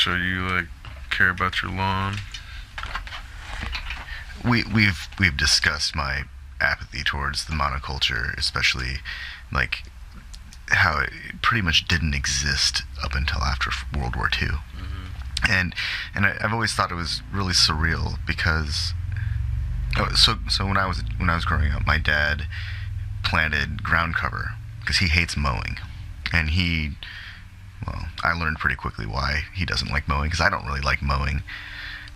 show you like care about your lawn? We've discussed my apathy towards the monoculture, especially like how it pretty much didn't exist up until after World War II. And I've always thought it was really surreal because so when I was growing up, my dad planted ground cover because he hates mowing, and I learned pretty quickly why he doesn't like mowing, because I don't really like mowing.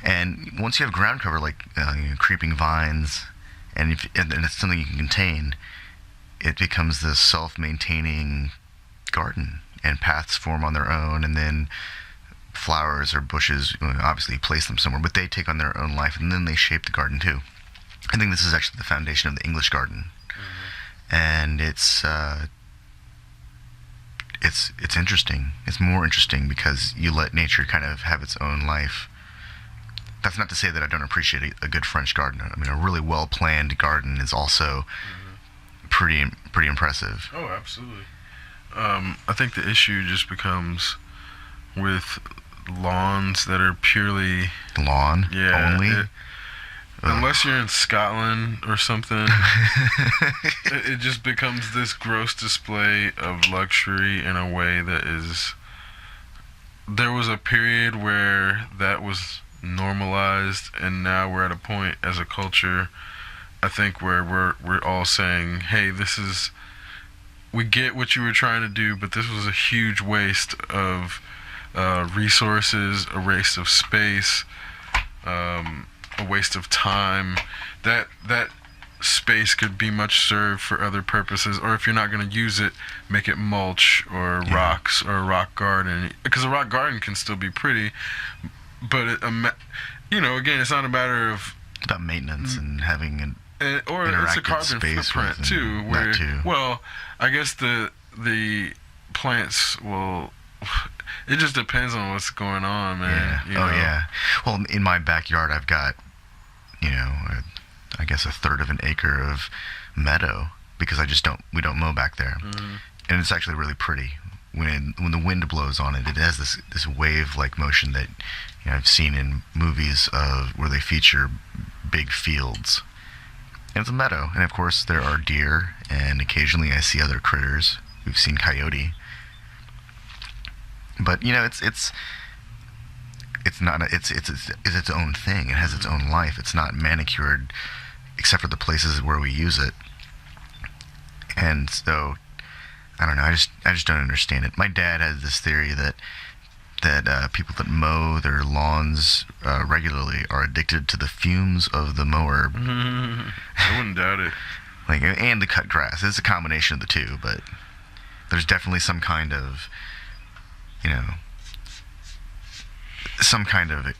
And once you have ground cover, like creeping vines, and it's something you can contain, it becomes this self-maintaining garden, and paths form on their own, and then flowers or bushes, obviously you place them somewhere, but they take on their own life, and then they shape the garden too. I think this is actually the foundation of the English garden. And it's interesting. It's more interesting because you let nature kind of have its own life. That's not to say that I don't appreciate a good French garden. I mean, a really well-planned garden is also pretty impressive. Oh, absolutely. I think the issue just becomes with lawns that are purely lawn only. Unless you're in Scotland or something, it just becomes this gross display of luxury in a way that is... There was a period where that was normalized, and now we're at a point as a culture, I think, where we're all saying, hey, we get what you were trying to do, but this was a huge waste of resources, a waste of space, a waste of time. That space could be much served for other purposes, or if you're not going to use it, make it mulch or rocks or a rock garden, because a rock garden can still be pretty, but again, it's not a matter of about maintenance and having an or it's a carbon space footprint too, where well, I guess the plants will... It just depends on what's going on, man. Yeah. Well, in my backyard, I've got, I guess a third of an acre of meadow, because we don't mow back there, and it's actually really pretty. When the wind blows on it, it has this wave-like motion that I've seen in movies where they feature big fields. And it's a meadow, and of course there are deer, and occasionally I see other critters. We've seen coyote. But it's not it's its own thing. It has its own life. It's not manicured, except for the places where we use it. And so, I don't know. I just don't understand it. My dad has this theory that people that mow their lawns regularly are addicted to the fumes of the mower. I wouldn't doubt it. And the cut grass. It's a combination of the two, but there's definitely some kind of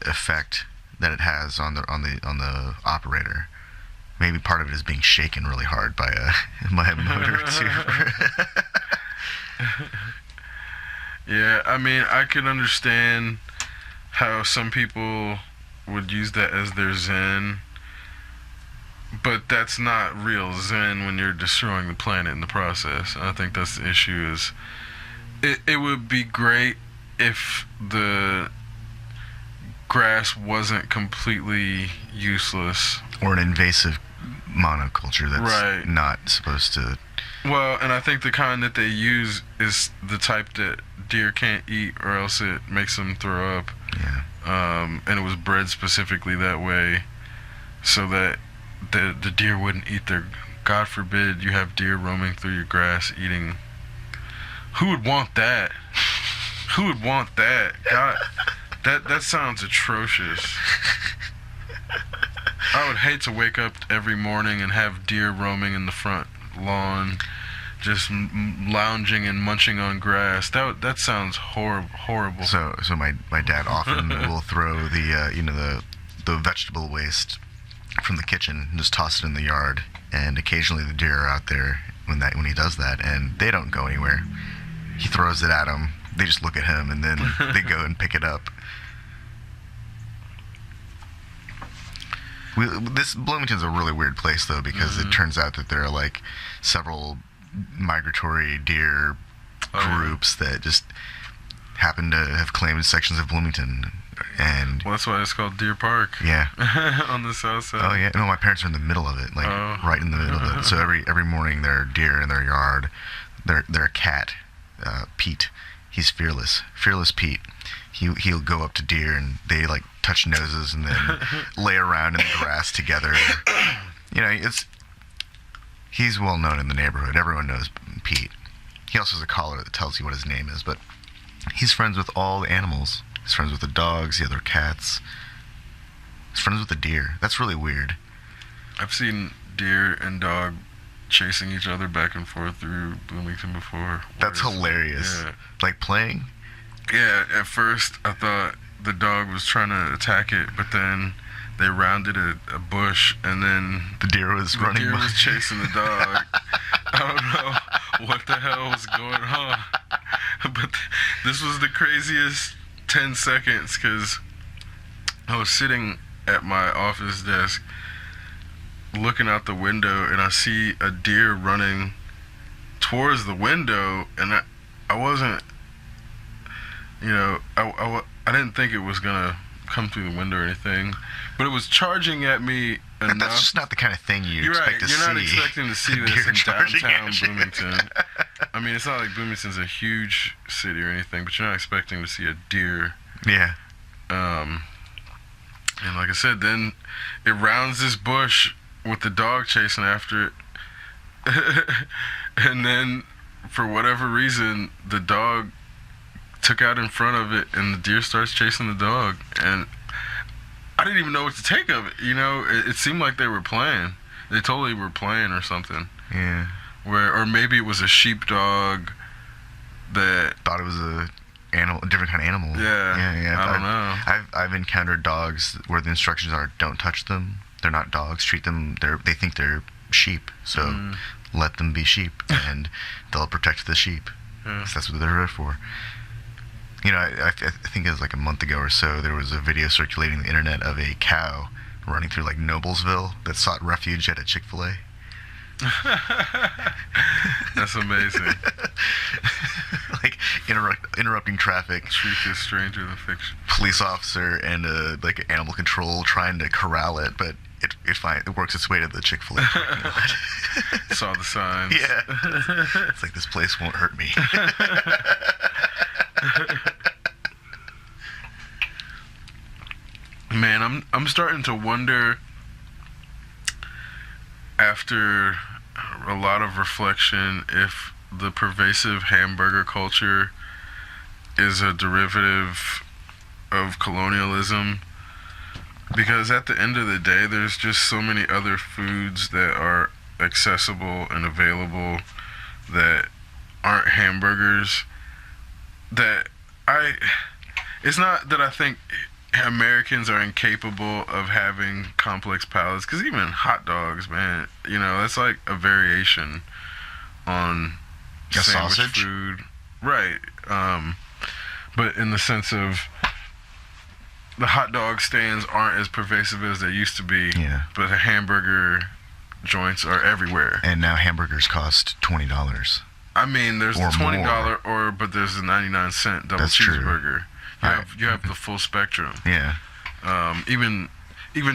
effect that it has on the operator. Maybe part of it is being shaken really hard by a motor too. Yeah, I mean, I could understand how some people would use that as their zen, but that's not real zen when you're destroying the planet in the process. I think that's the issue. Is it would be great if the grass wasn't completely useless. Or an invasive monoculture that's not supposed to... Well, and I think the kind that they use is the type that deer can't eat, or else it makes them throw up. Yeah. And it was bred specifically that way so that the deer wouldn't eat their... God forbid you have deer roaming through your grass eating... Who would want that? Who would want that? God, that sounds atrocious. I would hate to wake up every morning and have deer roaming in the front lawn, just lounging and munching on grass. That sounds horrible. So my dad often will throw the vegetable waste from the kitchen and just toss it in the yard, and occasionally the deer are out there when he does that, and they don't go anywhere. He throws it at them. They just look at him, and then they go and pick it up. Bloomington's a really weird place, though, because it turns out that there are like several migratory deer groups that just happened to have claimed sections of Bloomington. And well, that's why it's called Deer Park. Yeah. On the south side. Oh yeah. No, my parents are in the middle of it, like right in the middle of it. So every morning there are deer in their yard. Their cat, Pete, he's fearless Pete. He'll go up to deer and they like touch noses and then lay around in the grass together. You know, he's well known in the neighborhood. Everyone knows Pete. He also has a collar that tells you what his name is, but he's friends with all the animals. He's friends with the dogs, the other cats. He's friends with the deer. That's really weird. I've seen deer and dog chasing each other back and forth through Bloomington before. That's hilarious. Yeah. Like playing? Yeah, at first I thought the dog was trying to attack it, but then they rounded a bush and then the deer was running. The deer was chasing the dog. I don't know what the hell was going on. But this was the craziest 10 seconds because I was sitting at my office desk looking out the window and I see a deer running towards the window and I wasn't, you know, I didn't think it was gonna come through the window or anything, but it was charging at me enough. That's just not the kind of thing you expect to see. You're not expecting to see this in downtown Bloomington. I mean, it's not like Bloomington's a huge city or anything, but you're not expecting to see a deer. Yeah. And like I said, then it rounds this bush with the dog chasing after it. And then, for whatever reason, the dog took out in front of it, and the deer starts chasing the dog. And I didn't even know what to take of it. You know, it seemed like they were playing. They totally were playing or something. Yeah. Or maybe it was a sheepdog that thought it was a different kind of animal. Yeah. I don't know. I've encountered dogs where the instructions are don't touch them. They're not dogs. Treat them. They think they're sheep. So let them be sheep, and they'll protect the sheep. Yeah. So that's what they're there for. You know, I think it was like a month ago or so, there was a video circulating the internet of a cow running through like Noblesville that sought refuge at a Chick-fil-A. That's amazing. Like interrupting traffic. Truth is stranger than fiction. Police officer and like animal control trying to corral it, but it works its way to the Chick-fil-A parking lot. Saw the signs. Yeah. It's like, this place won't hurt me. Man, I'm starting to wonder, after a lot of reflection, if the pervasive hamburger culture is a derivative of colonialism. Because at the end of the day, there's just so many other foods that are accessible and available that aren't hamburgers, that it's not that I think Americans are incapable of having complex palates, because even hot dogs, man, you know, that's like a variation on a sandwich sausage food, right? But in the sense of the hot dog stands aren't as pervasive as they used to be. Yeah. But the hamburger joints are everywhere. And now hamburgers cost $20. I mean, there's the $20 but there's the 99-cent double cheeseburger. You have the full spectrum. Yeah. Even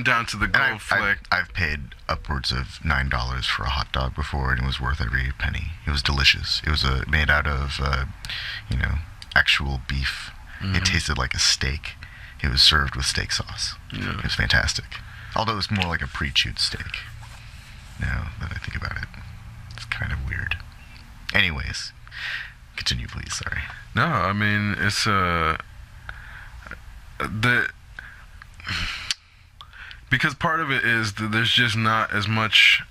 down to the gold fleck. I've paid upwards of $9 for a hot dog before, and it was worth every penny. It was delicious. It was made out of, actual beef. Mm-hmm. It tasted like a steak. It was served with steak sauce. Yeah. It was fantastic. Although it was more like a pre-chewed steak. Now that I think about it, it's kind of weird. Anyways, continue, please. Sorry. No, I mean, it's because part of it is that there's just not as much.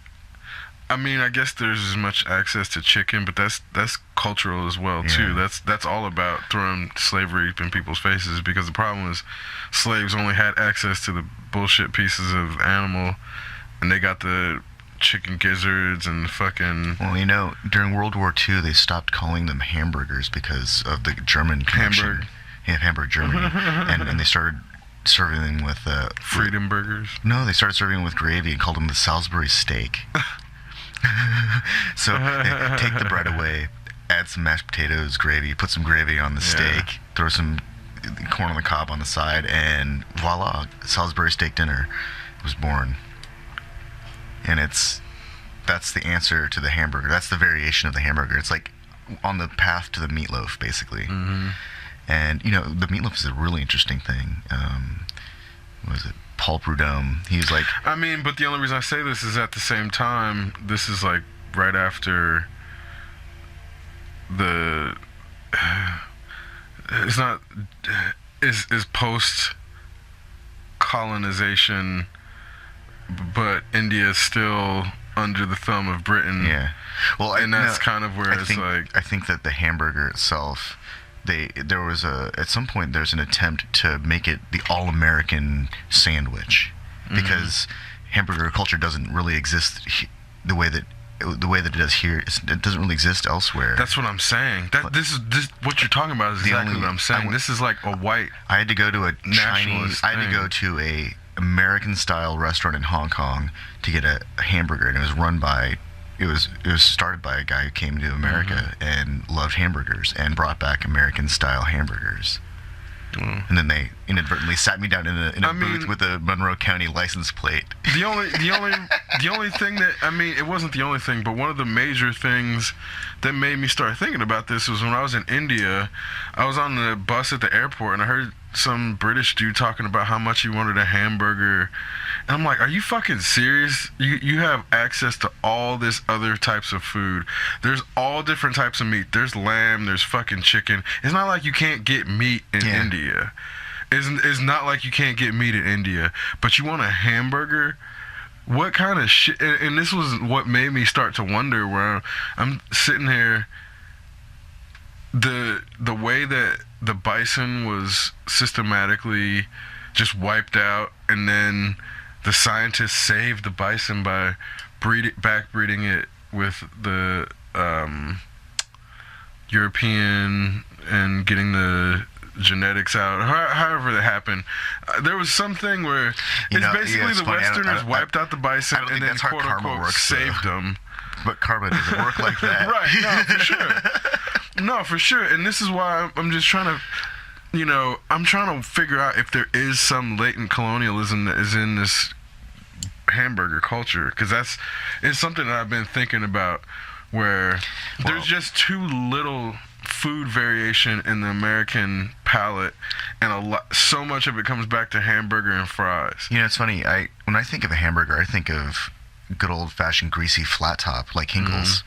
I mean, I guess there's as much access to chicken, but that's cultural as well too. That's all about throwing slavery in people's faces, because the problem is slaves only had access to the bullshit pieces of animal, and they got the chicken gizzards and fucking. Well, you know, during World War II, they stopped calling them hamburgers because of the German connection. Hamburg, Germany, and they started serving them with freedom burgers. No, they started serving them with gravy and called them the Salisbury steak. So take the bread away, add some mashed potatoes, gravy, put some gravy on the steak, throw some corn on the cob on the side, and voila, Salisbury steak dinner was born. And that's the answer to the hamburger. That's the variation of the hamburger. It's like on the path to the meatloaf, basically. Mm-hmm. And, you know, the meatloaf is a really interesting thing. What was it? Paul Prudhomme. He's like... I mean, but the only reason I say this is at the same time, this is like right after the... It's not... Is post colonization, but India is still under the thumb of Britain. Yeah. Well, and that's kind of where I think that the hamburger itself, at some point there's an attempt to make it the all-American sandwich, because hamburger culture doesn't really exist the way that it does here. It doesn't really exist elsewhere. That's what I'm saying. This what you're talking about is exactly what I'm saying. This is like a white. I had to go to a Chinese. I had to go to a American-style restaurant in Hong Kong to get a hamburger, and it was run by. It was started by a guy who came to America and loved hamburgers and brought back American-style hamburgers. And then they inadvertently sat me down in a booth with a Monroe County license plate. The only thing that, I mean, it wasn't the only thing, but one of the major things that made me start thinking about this was when I was in India. I was on the bus at the airport and I heard some British dude talking about how much he wanted a hamburger. And I'm like, are you fucking serious? You have access to all this other types of food. There's all different types of meat. There's lamb, there's fucking chicken. It's not like you can't get meat in India. It's not like you can't get meat in India. But you want a hamburger? What kind of shit? And this was what made me start to wonder, where I'm sitting here, the way that the bison was systematically just wiped out, and then the scientists saved the bison by backbreeding it with the European and getting the genetics out. However that happened, there was something where it's basically the Westerners wiped out the bison and then quote unquote saved them. But karma doesn't work like that. Right? No, for sure. No, for sure. And this is why I'm just trying to. I'm trying to figure out if there is some latent colonialism that is in this hamburger culture, because it's something that I've been thinking about, where there's just too little food variation in the American palate, and so much of it comes back to hamburger and fries. It's funny. When I think of a hamburger, I think of good old-fashioned greasy flat top like Hinkle's.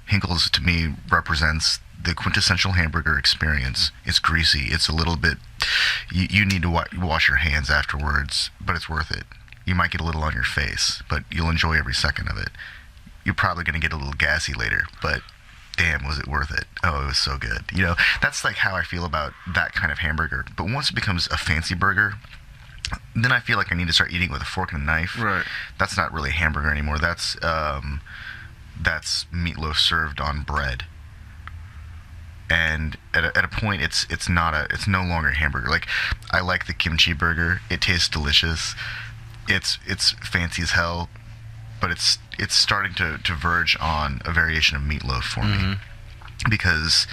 Hinkle's to me represents the quintessential hamburger experience. It's greasy. It's a little bit... You need to wash your hands afterwards, but it's worth it. You might get a little on your face, but you'll enjoy every second of it. You're probably going to get a little gassy later, but damn, was it worth it. Oh, it was so good. That's like how I feel about that kind of hamburger. But once it becomes a fancy burger, then I feel like I need to start eating with a fork and a knife. Right. That's not really a hamburger anymore. That's meatloaf served on bread. And at a point, it's no longer a hamburger. Like, I like the kimchi burger. It tastes delicious. It's fancy as hell, but it's starting to verge on a variation of meatloaf for me, because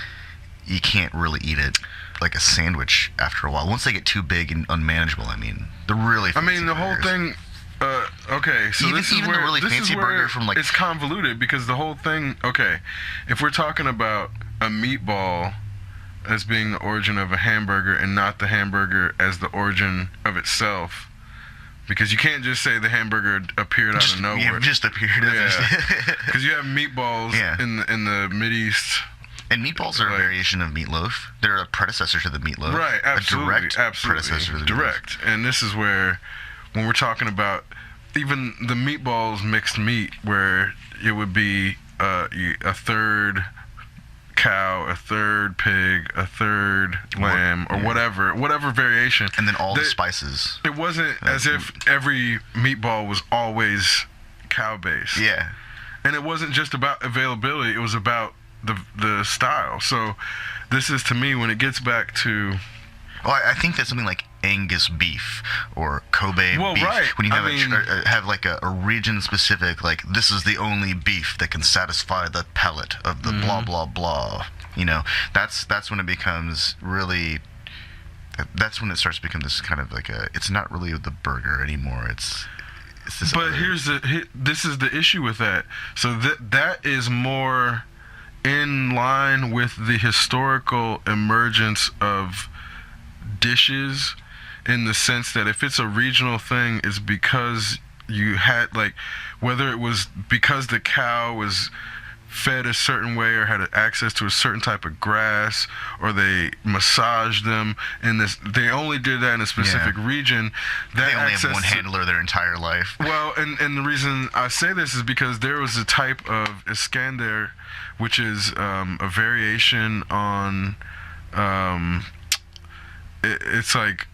you can't really eat it like a sandwich after a while. Once they get too big and unmanageable, the really fancy the whole thing. Okay, so even, this is even where the really fancy burger from like it's convoluted, because the whole thing. Okay, if we're talking about a meatball as being the origin of a hamburger and not the hamburger as the origin of itself, because you can't just say the hamburger appeared out of nowhere. Yeah, just appeared. Because you have meatballs in the Mideast. And meatballs are a variation of meatloaf. They're a predecessor to the meatloaf. Right, absolutely. A direct predecessor to the direct. Meatloaf. And this is where, when we're talking about even the meatballs mixed meat, where it would be a third cow, a third pig, a third lamb, or whatever variation. And then all the spices. It wasn't as if every meatball was always cow-based. Yeah. And it wasn't just about availability, it was about the style. So this is, to me, when it gets back to... Well, I think that something like Angus beef or Kobe beef. Right. When you have have like a region specific, like this is the only beef that can satisfy the palate of the blah blah blah. You know, that's when it becomes really. That's when it starts to become this kind of like it's not really the burger anymore. It's this. But this is the issue with that. So that is more in line with the historical emergence of dishes, in the sense that if it's a regional thing, it's because you had, like, whether it was because the cow was fed a certain way or had access to a certain type of grass, or they massaged them in this, they only did that in a specific region. That they only have one handler their entire life. Well, and the reason I say this is because there was a type of Iskander, which is a variation on it's like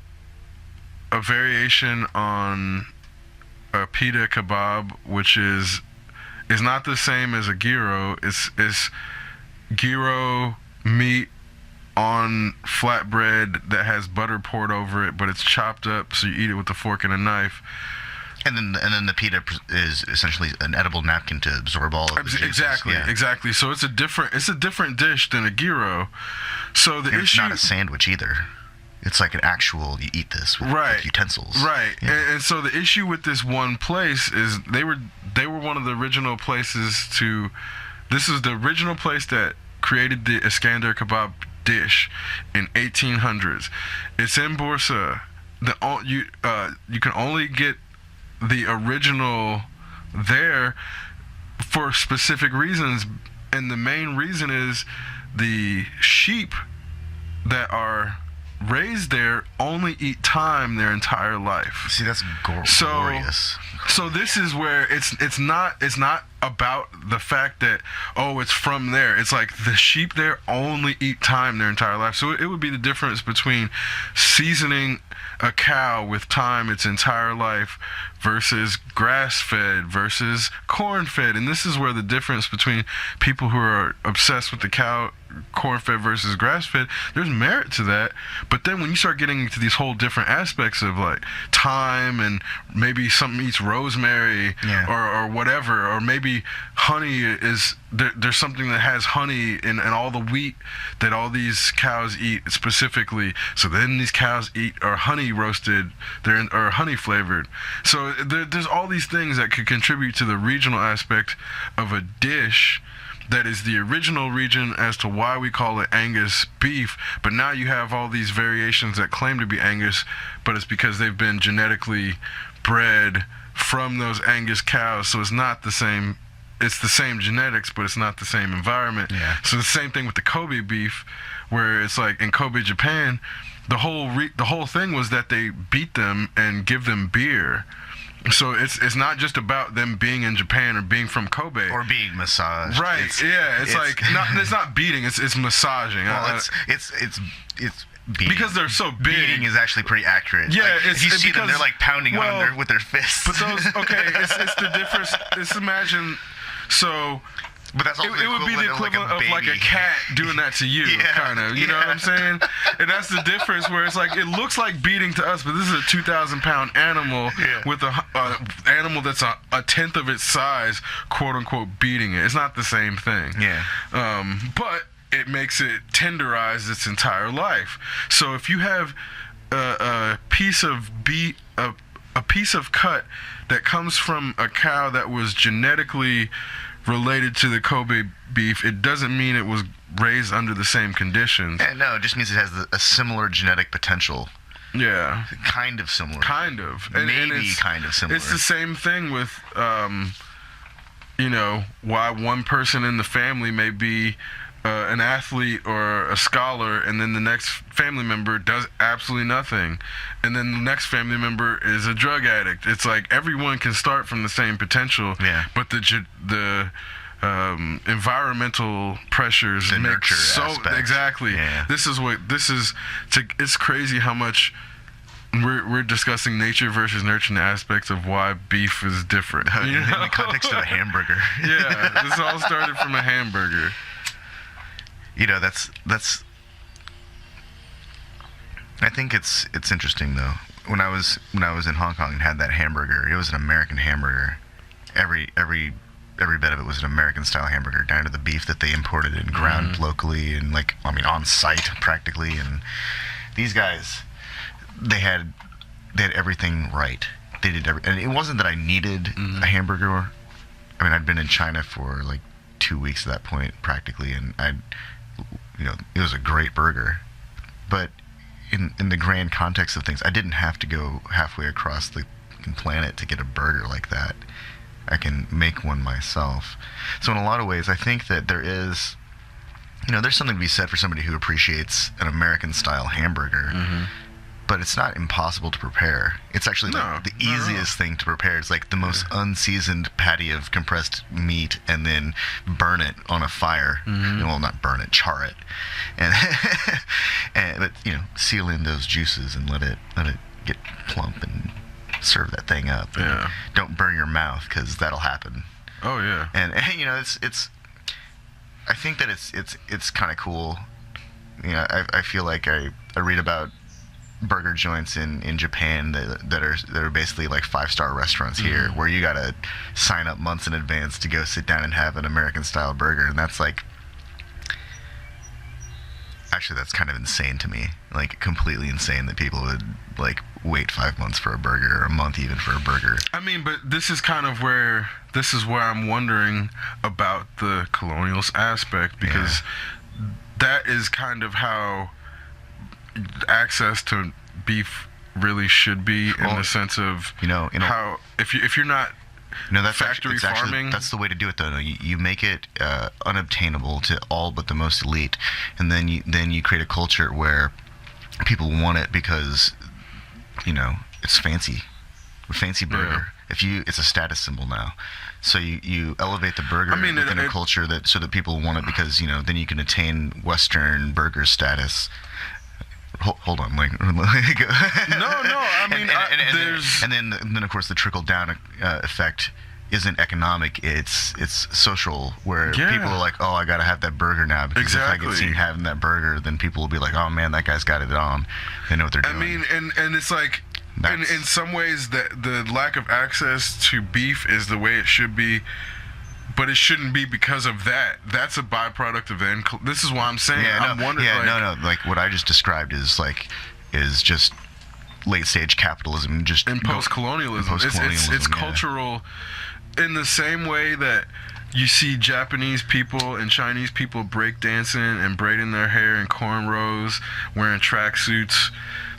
a variation on a pita kebab, which is not the same as a gyro. It's gyro meat on flatbread that has butter poured over it, but it's chopped up, so you eat it with a fork and a knife. And then the pita is essentially an edible napkin to absorb all of the juices. Exactly. So it's a different dish than a gyro. So it's not a sandwich either. It's like an actual, you eat this with utensils. Right. Yeah. And so the issue with this one place is they were one of the original places this is the original place that created the Iskander kebab dish in 1800s. It's in Bursa. You can only get the original there for specific reasons, and the main reason is the sheep that are raised there only eat thyme their entire life. See, that's glorious. So this is where it's not about the fact that it's from there. It's like the sheep there only eat thyme their entire life. So it would be the difference between seasoning a cow with thyme its entire life versus grass-fed versus corn-fed. And this is where the difference between people who are obsessed with the cow, corn-fed versus grass-fed, there's merit to that. But then when you start getting into these whole different aspects of like thyme, and maybe something eats rosemary or whatever, or maybe honey is there's something that has honey in all the wheat that all these cows eat specifically. So then these cows are honey roasted, or honey flavored. So there's all these things that could contribute to the regional aspect of a dish that is the original region as to why we call it Angus beef. But now you have all these variations that claim to be Angus, but it's because they've been genetically bred from those Angus cows. So it's not the same. It's the same genetics, but it's not the same environment. Yeah. So the same thing with the Kobe beef, where it's like in Kobe, Japan, the whole thing was that they beat them and give them beer. So it's not just about them being in Japan or being from Kobe or being massaged. Right? It's like it's not beating. It's massaging. Well, it's beating. Because they're so big. Beating is actually pretty accurate. Yeah, like, if you see them, they're like pounding on with their fists. But those it's the difference. Just imagine. So. But that's also it would be the equivalent of like a cat doing that to you, kind of. You know what I'm saying? And that's the difference, where it's like it looks like beating to us, but this is a 2,000-pound animal with a animal that's a tenth of its size, quote unquote, beating it. It's not the same thing. Yeah. But it makes it tenderize its entire life. So if you have a piece of a piece of cut that comes from a cow that was genetically related to the Kobe beef, it doesn't mean it was raised under the same conditions. No, it just means it has a similar genetic potential. Yeah. Kind of similar. Kind of. Maybe kind of similar. It's the same thing with, why one person in the family may be an athlete or a scholar, and then the next family member does absolutely nothing, and then the next family member is a drug addict. It's like everyone can start from the same potential, but the environmental pressures make nurture aspect. Exactly. Yeah. It's crazy how much we're discussing nature versus nurturing aspects of why beef is different. In the context of a hamburger. Yeah, this all started from a hamburger. You know, that's I think it's interesting though. When I was in Hong Kong and had that hamburger, it was an American hamburger. Every bit of it was an American style hamburger, down to the beef that they imported and ground locally and on site practically. And these guys, they had everything right. They did and it wasn't that I needed a hamburger. I mean, I'd been in China for like 2 weeks at that point practically, and it was a great burger. But in the grand context of things, I didn't have to go halfway across the planet to get a burger like that. I can make one myself. So in a lot of ways, I think that there is, there's something to be said for somebody who appreciates an American-style hamburger, but it's not impossible to prepare. It's actually the easiest thing to prepare. It's like the most unseasoned patty of compressed meat, and then burn it on a fire. Well, not burn it, char it, but seal in those juices and let it get plump and serve that thing up. And don't burn your mouth, because that'll happen. Oh yeah. And it's. I think that it's kind of cool. I feel like I read about burger joints in Japan that are basically like 5-star restaurants here, where you gotta sign up months in advance to go sit down and have an American style burger, and that's like, actually that's kind of insane to me, like completely insane that people would like wait 5 months for a burger, or a month even for a burger. I mean, but this is where I'm wondering about the colonial aspect, because that is kind of how access to beef really should be, in the sense of how if you're not that's factory farming. That's the way to do it, though. You make it unobtainable to all but the most elite, and then you create a culture where people want it because it's fancy burger. It's a status symbol now. So you elevate the burger within a culture so that people want it, because then you can attain Western burger status. Hold on, like no. I mean, and then of course the trickle down effect isn't economic; it's social, where people are like, oh, I gotta have that burger now, because if I get seen having that burger, then people will be like, oh man, that guy's got it on. They know what they're doing. I mean, and it's like, in some ways, that the lack of access to beef is the way it should be. But it shouldn't be because of that. That's a byproduct of this is why I'm saying. I'm wondering. Like what I just described is just late stage capitalism, and post-colonialism. It's cultural, in the same way that you see Japanese people and Chinese people break dancing and braiding their hair in cornrows, wearing tracksuits,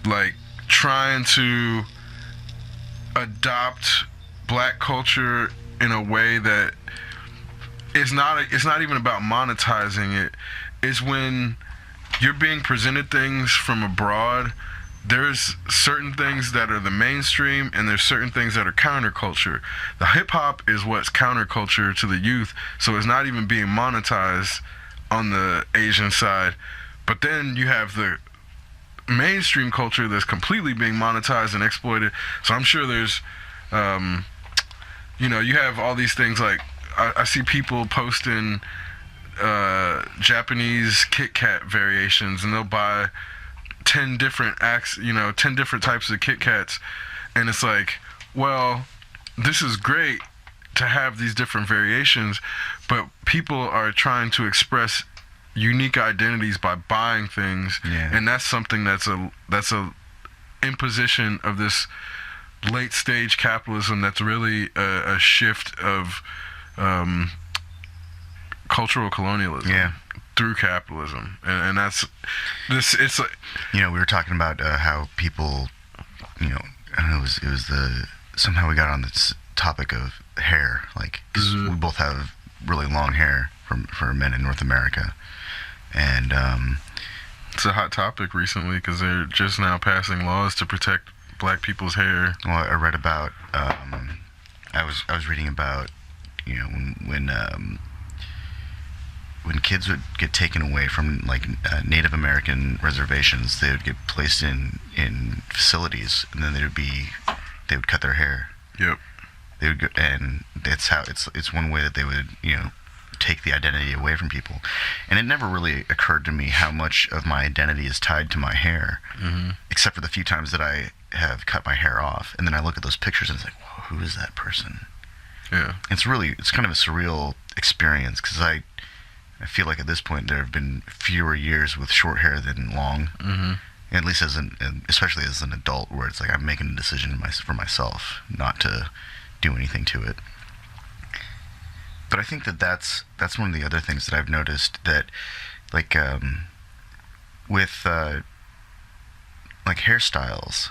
like trying to adopt black culture in a way that it's not even about monetizing it. It's when you're being presented things from abroad, there's certain things that are the mainstream, and there's certain things that are counterculture. The hip-hop is what's counterculture to the youth, so it's not even being monetized on the Asian side. But then you have the mainstream culture that's completely being monetized and exploited. So I'm sure there's you have all these things, like I see people posting Japanese Kit Kat variations, and they'll buy 10 different 10 different types of Kit Kats, and it's like, well, this is great to have these different variations, but people are trying to express unique identities by buying things, and that's something that's a imposition of this late stage capitalism that's really a shift of cultural colonialism through capitalism, and that's this. It's like, we were talking about how people, I don't know, it was somehow we got on this topic of hair, like, 'cause we both have really long hair for men in North America, and it's a hot topic recently because they're just now passing laws to protect black people's hair. Well, I read about I was reading about when kids would get taken away from like Native American reservations, they would get placed in facilities, and then they would cut their hair. Yep. They would go, and that's how it's one way that they would take the identity away from people. And it never really occurred to me how much of my identity is tied to my hair, except for the few times that I have cut my hair off. And then I look at those pictures and it's like, whoa, who is that person? Yeah. It's kind of a surreal experience, because I feel like at this point there have been fewer years with short hair than long. At least especially as an adult, where it's like I'm making a decision for myself not to do anything to it. But I think that's one of the other things that I've noticed, that like with like hairstyles,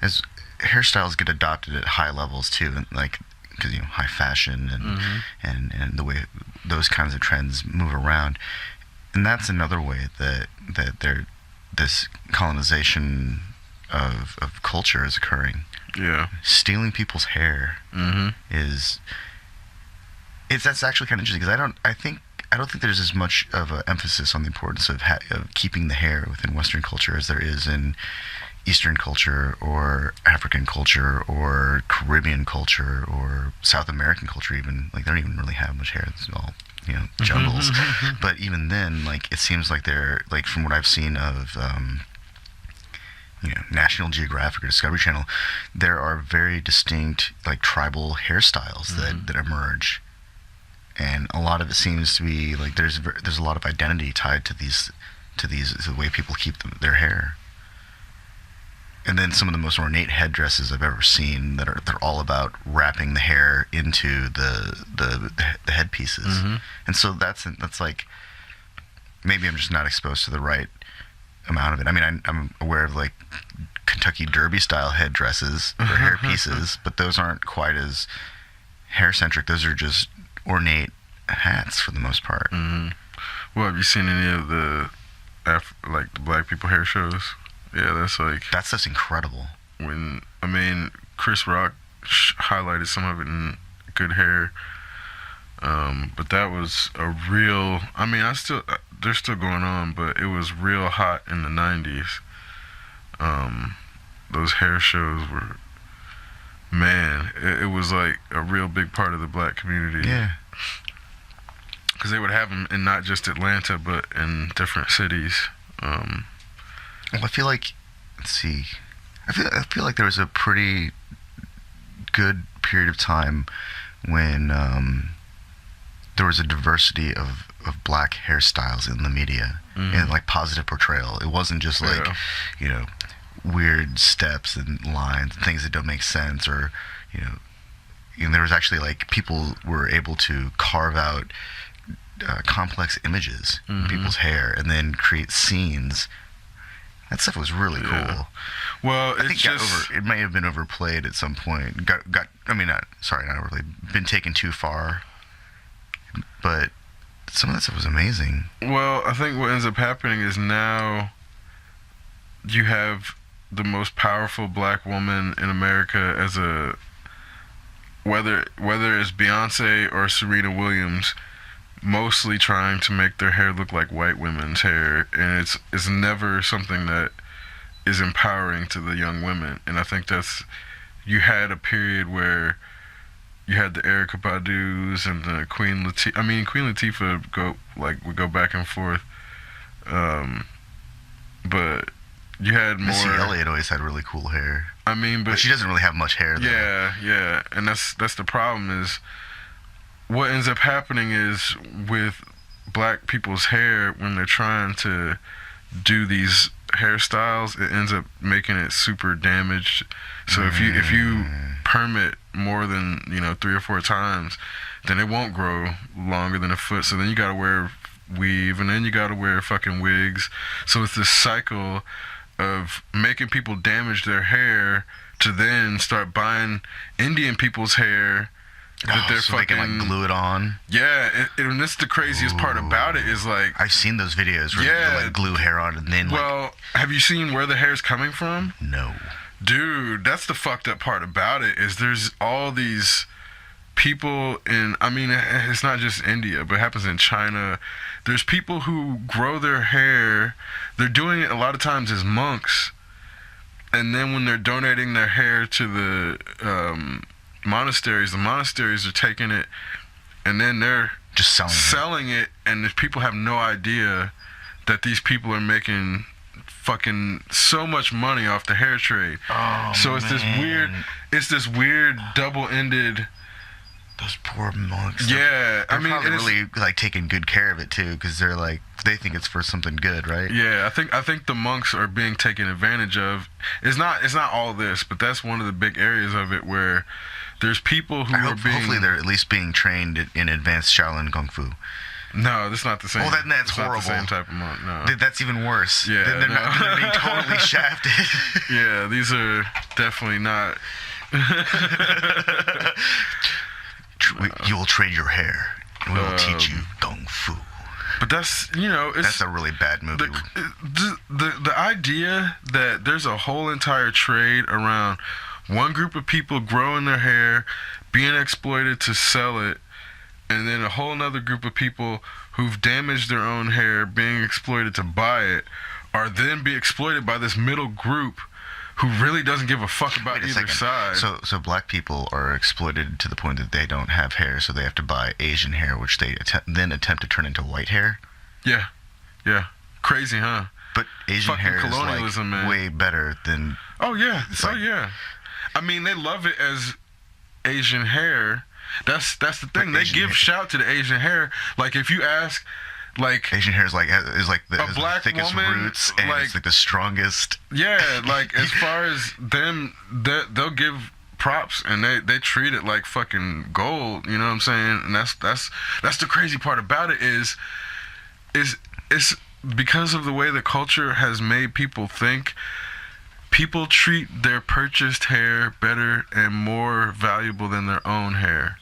as hairstyles get adopted at high levels too, and like, because high fashion and the way those kinds of trends move around, and that's another way that this colonization of culture is occurring. Yeah. Stealing people's hair that's actually kind of interesting, because I don't think there's as much of an emphasis on the importance of keeping the hair within Western culture as there is in Eastern culture or African culture or Caribbean culture or South American culture even. Like, they don't even really have much hair. It's all, jungles. But even then, like, it seems like they're, like, from what I've seen of National Geographic or Discovery Channel, there are very distinct, like, tribal hairstyles that emerge. And a lot of it seems to be like there's a lot of identity tied to the way people keep their hair. And then some of the most ornate headdresses I've ever seen they're all about wrapping the hair into the headpieces. And so that's like, maybe I'm just not exposed to the right amount of it. I mean, I'm aware of like Kentucky Derby style headdresses or hair pieces, but those aren't quite as hair centric. Those are just ornate hats for the most part. Well, have you seen any of the like the black people hair shows? Yeah, that's just incredible. Chris Rock highlighted some of it in Good Hair, but that was a real. They're still going on, but it was real hot in the '90s. Those hair shows were. Man, it was like a real big part of the black community. Yeah. Because they would have them in not just Atlanta, but in different cities. Well, I feel like, let's see, I feel like there was a pretty good period of time when there was a diversity of black hairstyles in the media and like positive portrayal. It wasn't just like, weird steps and lines and things that don't make sense, or there was actually like people were able to carve out complex images in people's hair and then create scenes. That stuff was really cool. Well, I think it may have been overplayed at some point. Not overplayed, been taken too far. But some of that stuff was amazing. Well, I think what ends up happening is now you have the most powerful black woman in America as whether it's Beyonce or Serena Williams, mostly trying to make their hair look like white women's hair, and it's never something that is empowering to the young women. And I think you had a period where you had the Erykah Badu's and the Queen Latifah. Queen Latifah would go back and forth, but you had more. Missy Elliott always had really cool hair. But she doesn't really have much hair though. Yeah, and that's the problem. Is what ends up happening is with black people's hair, when they're trying to do these hairstyles, it ends up making it super damaged. So if you perm it more than 3 or 4 times, then it won't grow longer than a foot. So then you gotta wear weave, and then you gotta wear fucking wigs. So it's this cycle of making people damage their hair to then start buying Indian people's hair that they're so fucking, they can like glue it on. Yeah, and that's the craziest part about it is like, I've seen those videos where they like glue hair on and then have you seen where the hair's coming from? No. Dude, that's the fucked up part about it, is there's all these people it's not just India, but it happens in China. There's people who grow their hair. They're doing it a lot of times as monks, and then when they're donating their hair to the monasteries are taking it, and then they're Just selling it, and if people have no idea that these people are making fucking so much money off the hair trade. Oh, so it's this weird double-ended. Those poor monks. Yeah, they're probably really like taking good care of it too, because they're like they think it's for something good, right? Yeah, I think the monks are being taken advantage of. It's not all this, but that's one of the big areas of it where there's people who are being. Hopefully, they're at least being trained in advanced Shaolin Kung Fu. No, that's not the same. Well, that's horrible. Not the same type of monk. No, that's even worse. Yeah, they're being totally shafted. Yeah, these are definitely not. You will trade your hair. We will teach you Kung Fu. But that's that's a really bad movie. The idea that there's a whole entire trade around one group of people growing their hair, being exploited to sell it, and then a whole other group of people who've damaged their own hair being exploited to buy it, are then be exploited by this middle group who really doesn't give a fuck about either side. So black people are exploited to the point that they don't have hair, so they have to buy Asian hair, which they then attempt to turn into white hair. Yeah. Crazy, huh? But Asian fucking hair is colonialism, like man. Way better than. Oh yeah. Like, yeah. I mean, they love it as Asian hair. That's the thing. They give shout to the Asian hair. Like if you ask, like Asian hair is like the black thickest woman, roots, and it's like the strongest. Yeah, like as far as them, they'll give props, and they treat it like fucking gold. You know what I'm saying? And that's the crazy part about it is it's because of the way the culture has made people think. People treat their purchased hair better and more valuable than their own hair.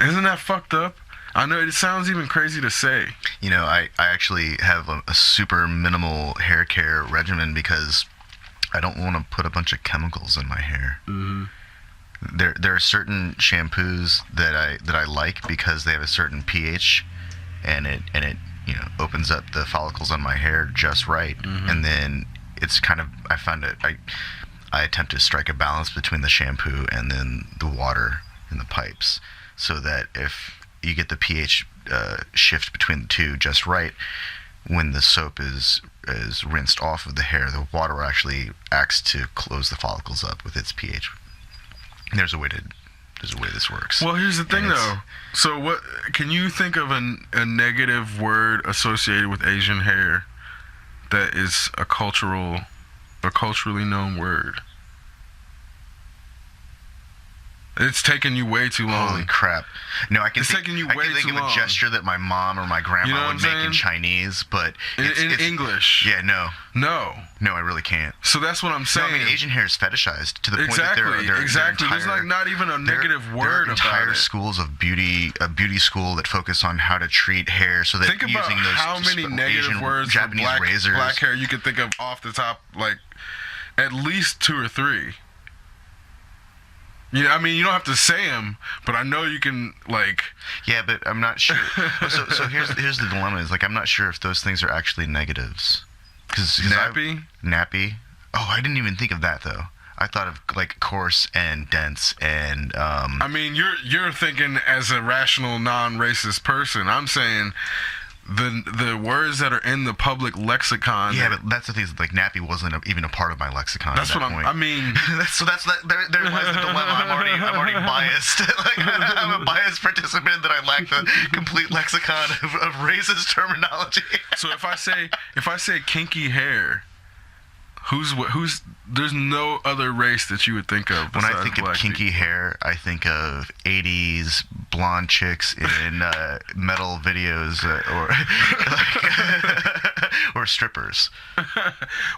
Isn't that fucked up? I know it sounds even crazy to say. I actually have a super minimal hair care regimen because I don't want to put a bunch of chemicals in my hair. Mm-hmm. There are certain shampoos that I like because they have a certain pH, and it opens up the follicles on my hair just right, mm-hmm. and then it's kind of I attempt to strike a balance between the shampoo and then the water in the pipes, so that if you get the pH shift between the two just right, when the soap is rinsed off of the hair, the water actually acts to close the follicles up with its pH. There's a way this works. Well, here's the thing, though. So, what can you think of a negative word associated with Asian hair that is a culturally known word? It's taking you way too long. Holy crap! No, I can think of a gesture that my mom or my grandma would make in Chinese, but in English. Yeah, no, I really can't. So that's what I'm saying. No, I mean, Asian hair is fetishized to the point that exactly. There's like not even a negative word about it. There are entire schools of beauty school that focus on how to treat hair, so that think about using those how many negative Asian, words Japanese for razors. black hair you could think of off the top, like at least 2 or 3. I mean, you don't have to say them, but I know you can, like... Yeah, but I'm not sure. so here's the dilemma, is, like, I'm not sure if those things are actually negatives. Nappy? Nappy. Oh, I didn't even think of that, though. I thought of, like, coarse and dense and... I mean, you're thinking as a rational, non-racist person. I'm saying... The words that are in the public lexicon. Yeah, but that's the thing. Like nappy wasn't even a part of my lexicon. That's at that what point. I mean. There lies the dilemma. I'm already biased. Like, I'm a biased participant that I lack the complete lexicon of racist terminology. So if I say kinky hair, who's there's no other race that you would think of. When I think of kinky people. hair, I think of 80s blonde chicks in metal videos or strippers.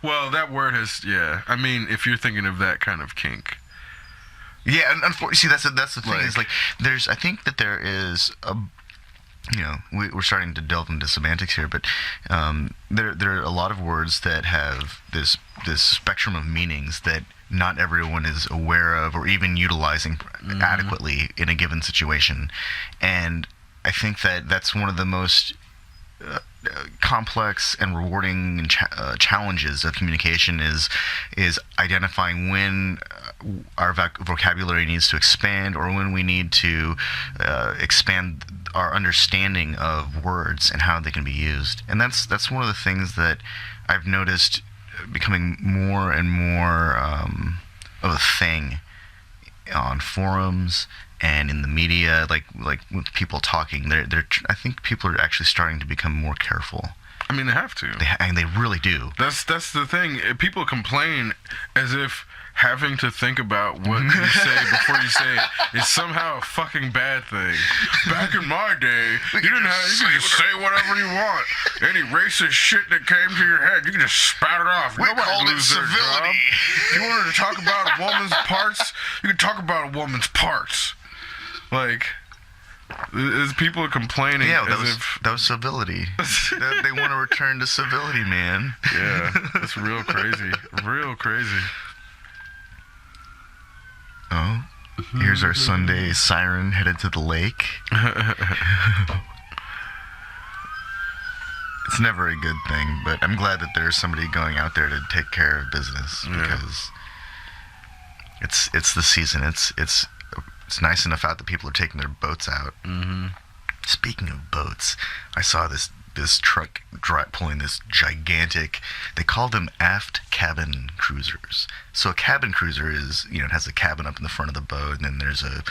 Well, that word has, yeah. I mean, if you're thinking of that kind of kink. Yeah, and unfortunately, see, that's the thing, is like I think that there is a... we're starting to delve into semantics here, but there are a lot of words that have this spectrum of meanings that not everyone is aware of or even utilizing adequately in a given situation. And I think that that's one of the most complex and rewarding challenges of communication is identifying when our vocabulary needs to expand, or when we need to expand our understanding of words and how they can be used. And that's one of the things that I've noticed becoming more and more of a thing on forums and in the media, like with people talking. I think people are actually starting to become more careful. I mean, they have to. They really do. That's the thing. People complain as if having to think about what you say before you say it is somehow a fucking bad thing. Back in my day, you could just say whatever you want. Any racist shit that came to your head, you could just spout it off. We called it civility. If you wanted to talk about a woman's parts, you could talk about a woman's parts. Like, as people are complaining, yeah, that was civility. They want to return to civility, man. Yeah, that's real crazy. Real crazy. Oh, here's our Sunday siren headed to the lake. It's never a good thing, but I'm glad that there's somebody going out there to take care of business, because it's the season. It's nice enough out that people are taking their boats out. Mm-hmm. Speaking of boats, I saw this truck pulling this gigantic, they call them aft cabin cruisers. So a cabin cruiser is, it has a cabin up in the front of the boat, and then there's a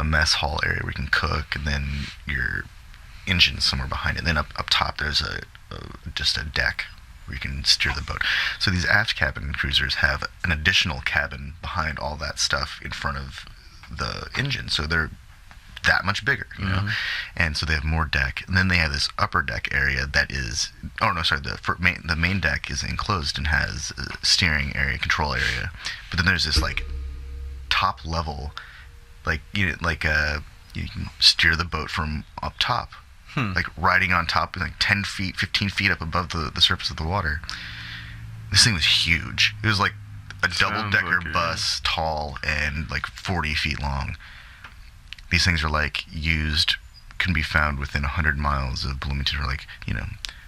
mess hall area where you can cook, and then your engine somewhere behind it. And then up top there's just a deck where you can steer the boat. So these aft cabin cruisers have an additional cabin behind all that stuff in front of the engine, so they're that much bigger, and so they have more deck. And then they have this upper deck area that is, the main deck is enclosed and has a steering area, control area. But then there's this like top level, you can steer the boat from up top. Like riding on top, like 10 feet, 15 feet up above the surface of the water. This thing was huge. It was like a double-decker bus, tall, and like 40 feet long. These things are can be found within 100 miles of Bloomington for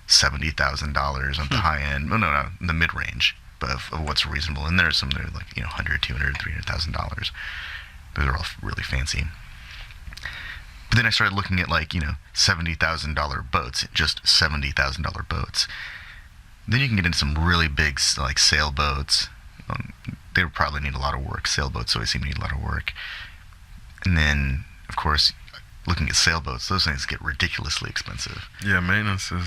$70,000 on the high end. Well, no, in the mid-range, but of what's reasonable. And there are some that are $100, $200, $300,000. Those are all really fancy. But then I started looking at $70,000 boats, just $70,000 boats. Then you can get into some really big sailboats. They would probably need a lot of work. Sailboats always seem to need a lot of work. And then, of course, looking at sailboats, those things get ridiculously expensive. Yeah, maintenance and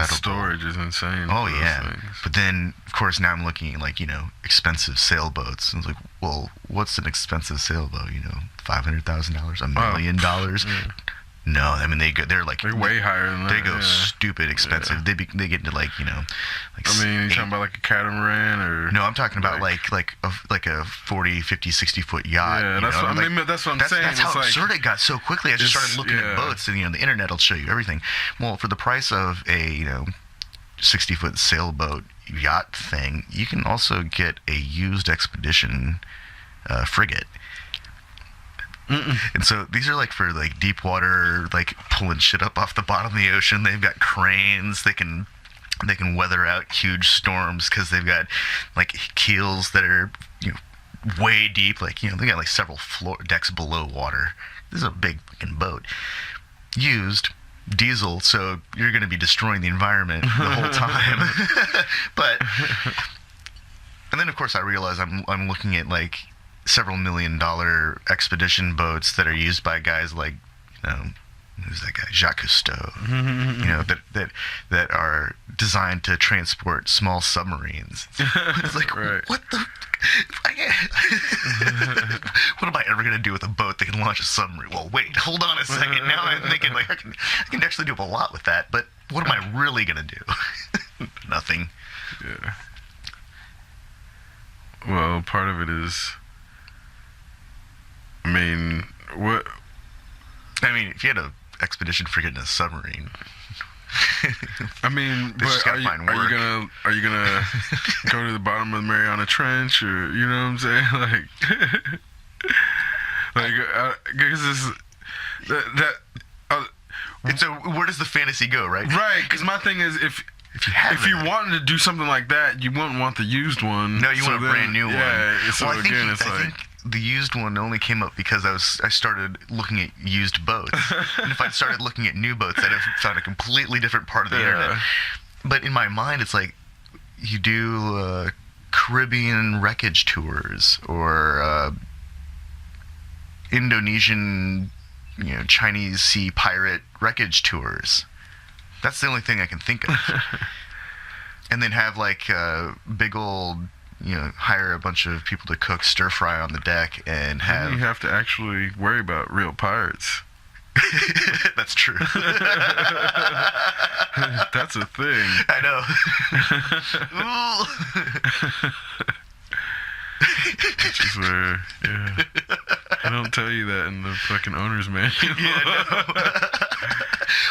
storage is insane. Oh, yeah. But then, of course, now I'm looking at, expensive sailboats. And it's like, well, what's an expensive sailboat? $500,000, $1 million? Yeah. No, I mean, they're way higher than that. They go stupid expensive. Yeah. They get into you're talking about a catamaran or? No, I'm talking about a 40, 50, 60 foot yacht. Yeah, that's what I'm saying. That's how absurd it got so quickly. I just started looking at boats, and the internet will show you everything. Well, for the price of a 60 foot sailboat yacht thing, you can also get a used expedition frigate. Mm-mm. And so these are for deep water, pulling shit up off the bottom of the ocean. They've got cranes. They can weather out huge storms because they've got keels that are way deep. They got several floor decks below water. This is a big fucking boat. Used diesel, so you're going to be destroying the environment the whole time. And then of course I realize I'm looking at several $1 million expedition boats that are used by guys who's that guy, Jacques Cousteau, that are designed to transport small submarines. It's right. What the? What am I ever gonna do with a boat that can launch a submarine? Well, wait, hold on a second. Now I'm thinking I can actually do a lot with that. But what am I really gonna do? Nothing. Yeah. Well, part of it is. If you had an expedition for getting a submarine. But are you gonna go to the bottom of the Mariana Trench, or you know what I'm saying? Because and so where does the fantasy go, right? Right, because my thing is, If you wanted to do something like that, you wouldn't want the used one. No, you want a brand new one. Yeah. So well, again, I think the used one only came up because I started looking at used boats, and if I'd started looking at new boats, I'd have found a completely different part of the internet. But in my mind, it's like you do Caribbean wreckage tours or Indonesian, Chinese sea pirate wreckage tours. That's the only thing I can think of. And then have like big old, hire a bunch of people to cook stir fry on the deck and have. You have to actually worry about real pirates. That's true. That's a thing. I know. Which is where, I don't tell you that in the fucking owner's manual.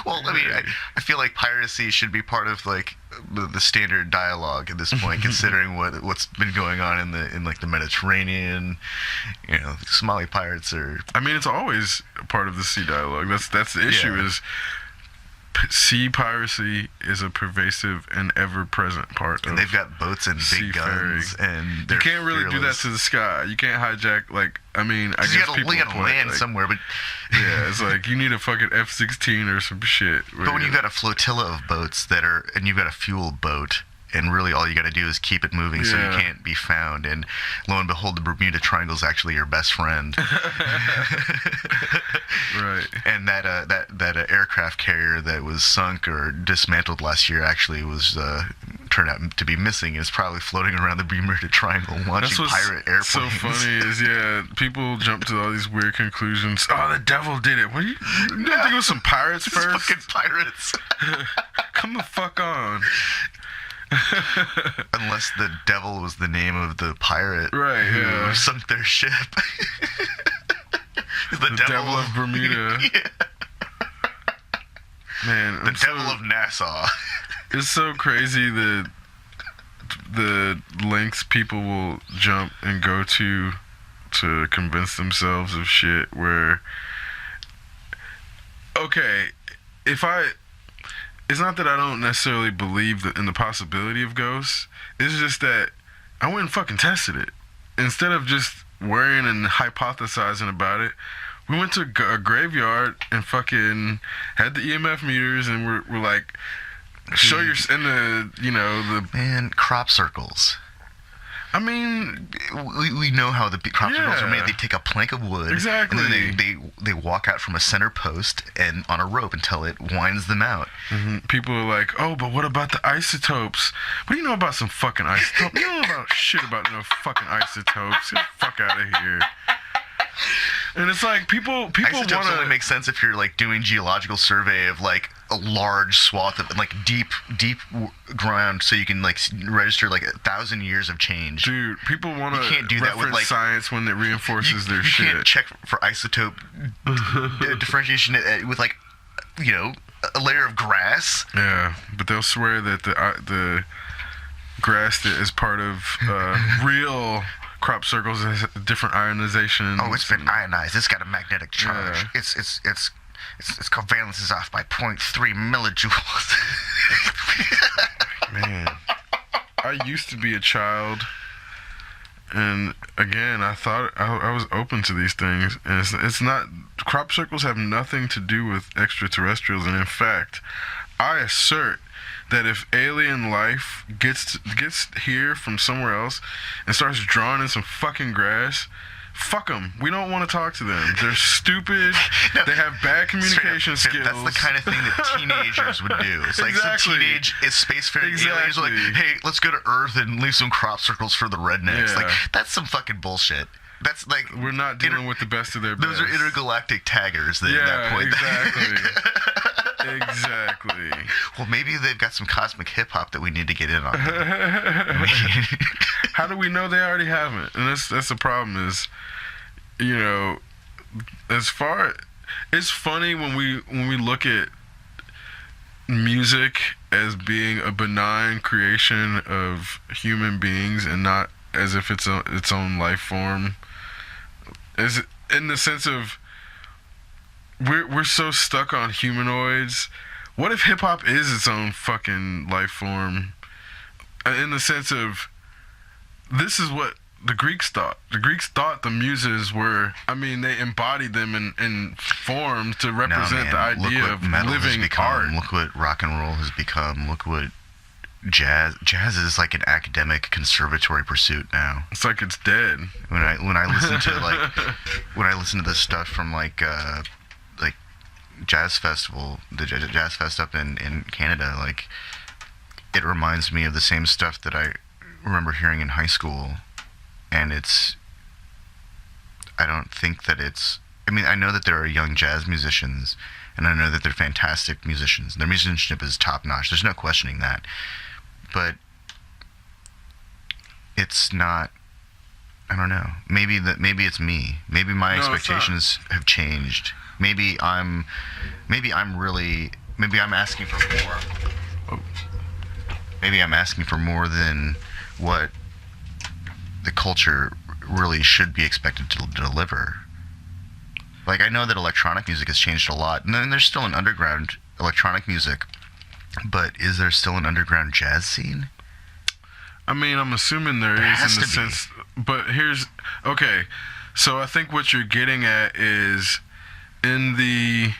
Well, I mean, I feel like piracy should be part of like the standard dialogue at this point, considering what's been going on in the Mediterranean. Somali pirates are. I mean, it's always a part of the sea dialogue. That's the issue. Is sea piracy is a pervasive and ever-present part. And they've got boats and big guns, and you can't really do that to the sky. You can't hijack. I guess people gotta land somewhere, but yeah, it's like you need a fucking F-16 or some shit. But when you've got a flotilla of boats and you've got a fuel boat, and really all you got to do is keep it moving so you can't be found, and lo and behold, the Bermuda Triangle is actually your best friend. Right. And that aircraft carrier that was sunk or dismantled last year actually was turned out to be missing. It's probably floating around the Bermuda Triangle launching pirate airplanes. So funny is people jump to all these weird conclusions. Oh, the devil did it. What you didn't think it was some pirates first? Fucking pirates. Come the fuck on. Unless the devil was the name of the pirate who sunk their ship. the devil of Bermuda. Man, the devil of Nassau. It's so crazy the lengths people will jump and go to convince themselves of shit where, okay, it's not that I don't necessarily believe in the possibility of ghosts. It's just that I went and fucking tested it. Instead of just worrying and hypothesizing about it, we went to a graveyard and fucking had the EMF meters, and we're like, show your in the man, crop circles. I mean, we know how the crop circles are made. They take a plank of wood, exactly, and then they walk out from a center post and on a rope until it winds them out. Mm-hmm. People are like, "Oh, but what about the isotopes? What do you know about some fucking isotopes? You don't know about shit about no fucking isotopes. Get the fuck out of here." And it's like people isotopes only make sense if you're like doing geological survey of like a large swath of like deep ground, so you can like register like 1,000 years of change. Dude, people want to can't do that with like science when it reinforces their shit. You can't check for isotope differentiation with like a layer of grass. Yeah, but they'll swear that the grass that is part of real crop circles has different ionization. Oh, it's been ionized. It's got a magnetic charge. Yeah. Its covalence is off by 0.3 millijoules. Man, I used to be a child, and again, I thought I was open to these things, and it's not. Crop circles have nothing to do with extraterrestrials, and in fact, I assert that if alien life gets here from somewhere else and starts drawing in some fucking grass, fuck them. We don't want to talk to them. They're stupid. No, they have bad communication skills. That's the kind of thing that teenagers would do. It's like some teenage spacefaring aliens are like, hey, let's go to Earth and leave some crop circles for the rednecks. Yeah. Like, that's some fucking bullshit. That's like, we're not dealing with the best of their best. Those are intergalactic taggers at that point. Exactly. Exactly. Well, maybe they've got some cosmic hip hop that we need to get in on. How do we know they already haven't? And that's the problem is, it's funny when we look at music as being a benign creation of human beings and not as if it's its own life form. Is in the sense of we're so stuck on humanoids what if hip hop is its own fucking life form? In the sense of, this is what the Greeks thought. The Greeks thought the muses were, I mean, they embodied them in forms to represent the idea of living art. Look what rock and roll has become. Look what jazz is like an academic conservatory pursuit now. It's like it's dead. When I listen to when I listen to this stuff from like Jazz Festival, the Jazz Fest up in Canada, like, it reminds me of the same stuff that I remember hearing in high school. And I don't think that I mean, I know that there are young jazz musicians, and I know that they're fantastic musicians. Their musicianship is top notch. There's no questioning that. But it's not, I don't know. Maybe it's me. Maybe my expectations have changed. Maybe I'm asking for more. Oh. Maybe I'm asking for more than what the culture really should be expected to deliver. Like, I know that electronic music has changed a lot, and then there's still an underground electronic music, but is there still an underground jazz scene? I mean, I'm assuming there is in the sense, but okay, so I think what you're getting at is, in the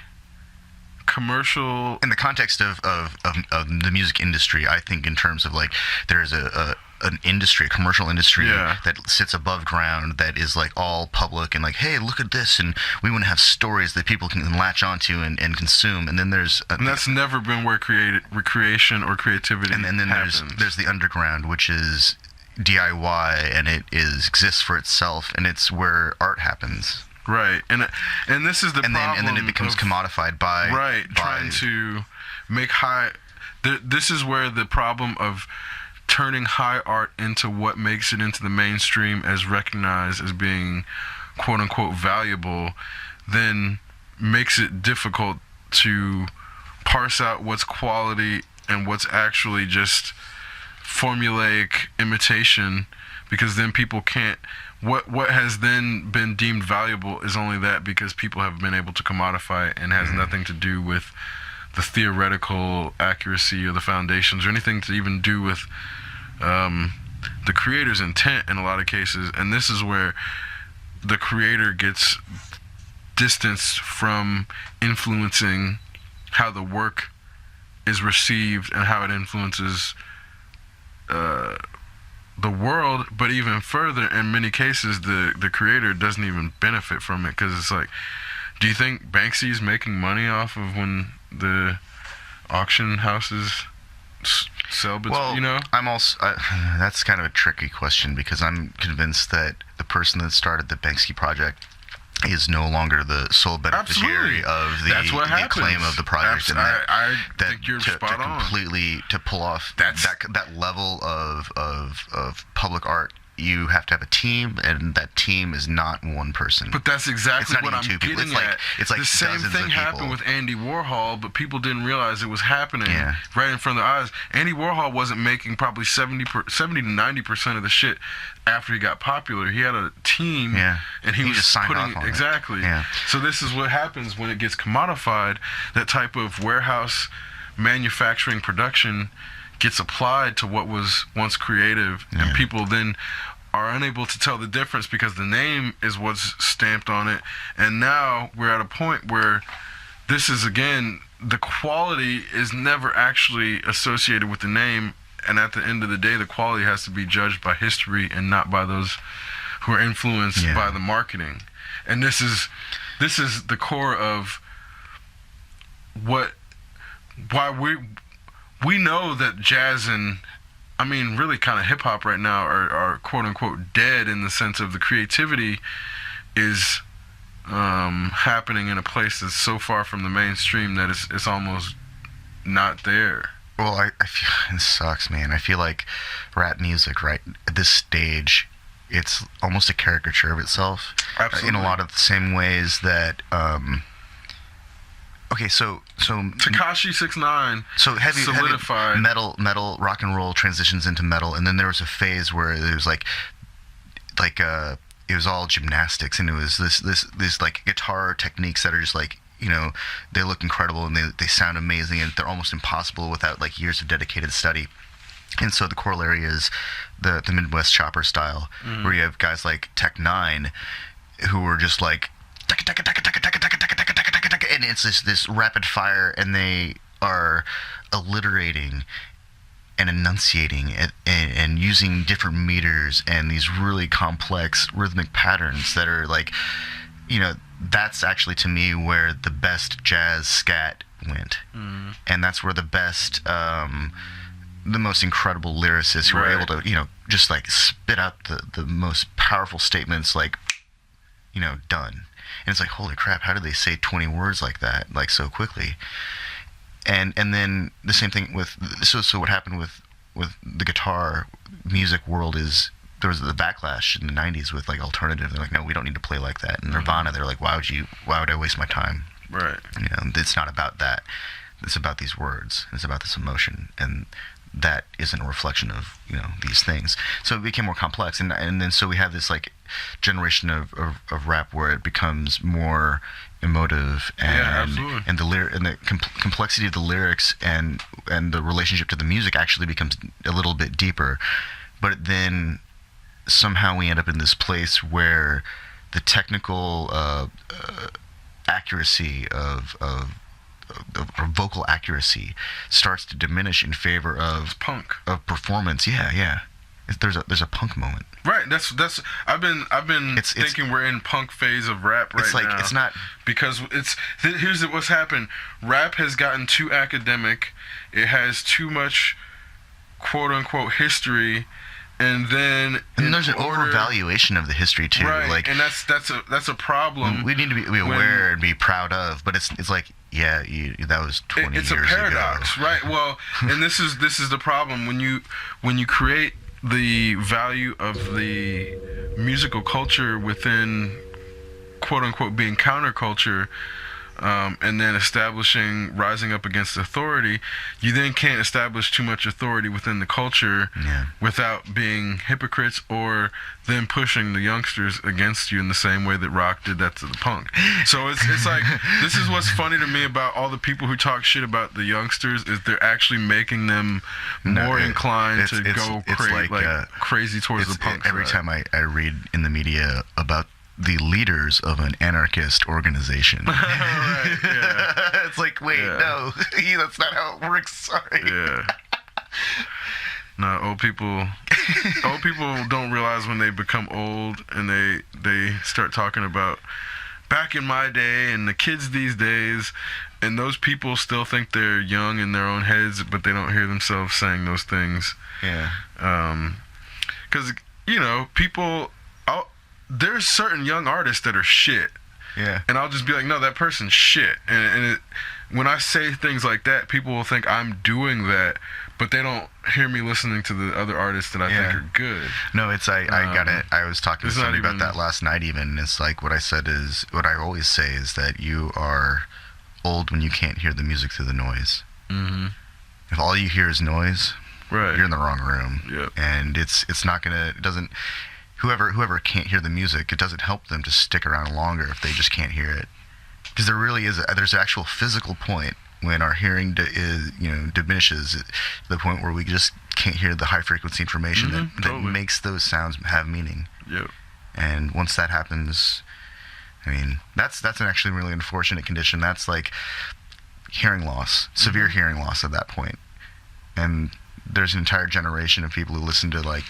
commercial, in the context of the music industry, I think in terms of, like, there's an industry, a commercial industry that sits above ground, that is like all public and like, hey, look at this, and we want to have stories that people can latch onto and consume. And then and that's never been where recreation or creativity and then happens. there's the underground, which is DIY, and it exists for itself, and it's where art happens. Right, and this is the problem. And then it becomes commodified by trying to make high. This is where the problem of turning high art into what makes it into the mainstream as recognized as being quote unquote valuable, then makes it difficult to parse out what's quality and what's actually just formulaic imitation, because then people can't. What has then been deemed valuable is only that because people have been able to commodify it, and has nothing to do with the theoretical accuracy or the foundations or anything to even do with the creator's intent in a lot of cases. And this is where the creator gets distanced from influencing how the work is received and how it influences the world. But even further, in many cases, the creator doesn't even benefit from it, because it's like, do you think Banksy's making money off of when the auction houses sell? Well, you know, I'm also that's kind of a tricky question, because I'm convinced that the person that started the Banksy project is no longer the sole beneficiary of the acclaim of the project. And I think you're spot on. Completely to pull off that level of public art, you have to have a team, and that team is not one person. But that's exactly what I'm getting at. It's like the same thing happened with Andy Warhol, but people didn't realize it was happening right in front of their eyes. Andy Warhol wasn't making probably 70 to 90% of the shit after he got popular. He had a team, and he was just signed putting off on exactly. It. So this is what happens when it gets commodified. That type of warehouse manufacturing production gets applied to what was once creative, and people then are unable to tell the difference because the name is what's stamped on it. And now we're at a point where this is, again, the quality is never actually associated with the name, and at the end of the day, the quality has to be judged by history and not by those who are influenced by the marketing. And this is the core of why we know that jazz and, I mean, really kind of hip-hop right now are quote-unquote dead, in the sense of the creativity is happening in a place that's so far from the mainstream that it's almost not there. Well, I feel it sucks, man. I feel like rap music, right, at this stage, it's almost a caricature of itself. Absolutely. In a lot of the same ways that okay, so Tekashi 6ix9ine solidified metal, rock and roll transitions into metal, and then there was a phase where it was like it was all gymnastics, and it was this like guitar techniques that are just like, they look incredible and they sound amazing and they're almost impossible without like years of dedicated study. And so the corollary is the Midwest chopper style, where you have guys like Tech Nine, who are just like, and it's this rapid fire, and they are alliterating and enunciating and using different meters and these really complex rhythmic patterns that are like, that's actually to me where the best jazz scat went, and that's where the best. The most incredible lyricists who were able to, just like spit out the most powerful statements, like, done. And it's like, holy crap, how did they say 20 words like that, like so quickly? And then the same thing with, so what happened with the guitar music world is there was the backlash in the 90s with like alternative. They're like, no, we don't need to play like that. And Nirvana, they're like, why would I waste my time? Right. It's not about that. It's about these words. It's about this emotion. And that isn't a reflection of these things. So it became more complex, and then so we have this like generation of rap where it becomes more emotive, and the complexity of the lyrics and the relationship to the music actually becomes a little bit deeper. But then somehow we end up in this place where the technical accuracy of vocal accuracy starts to diminish in favor of punk, of performance. Yeah. There's a punk moment. Right. That's. I've been thinking we're in punk phase of rap right now. It's not because here's what's happened. Rap has gotten too academic. It has too much quote unquote history. And then there's an overvaluation of the history too, right? Like, and that's a problem. We need to be aware and be proud of, but it's like, yeah, that was 20 years ago. It's a paradox, right? Well, and this is the problem when you create the value of the musical culture within quote unquote being counterculture. And then rising up against authority, you then can't establish too much authority within the culture without being hypocrites or then pushing the youngsters against you in the same way that rock did that to the punk. So it's like, this is what's funny to me about all the people who talk shit about the youngsters is they're actually making them more inclined to go crazy towards the punk. Every time I read in the media about the leaders of an anarchist organization. Right, yeah. It's like, wait, no, that's not how it works. Sorry. Yeah. No, old people don't realize when they become old and they start talking about back in my day and the kids these days, and those people still think they're young in their own heads, but they don't hear themselves saying those things. Yeah. Because people. There's certain young artists that are shit. Yeah. And I'll just be like, no, that person's shit. And when I say things like that, people will think I'm doing that, but they don't hear me listening to the other artists that I think are good. No, I got it. I was talking to somebody about that last night even. It's like what I always say is that you are old when you can't hear the music through the noise. Mm-hmm. If all you hear is noise, right, you're in the wrong room. Yep. And it's not gonna. It doesn't. Whoever can't hear the music, it doesn't help them to stick around longer if they just can't hear it. Because there really is there's an actual physical point when our hearing diminishes to the point where we just can't hear the high frequency information that makes those sounds have meaning. Yep. And once that happens, I mean, that's an actually really unfortunate condition. That's like hearing loss, severe hearing loss at that point. And there's an entire generation of people who listen to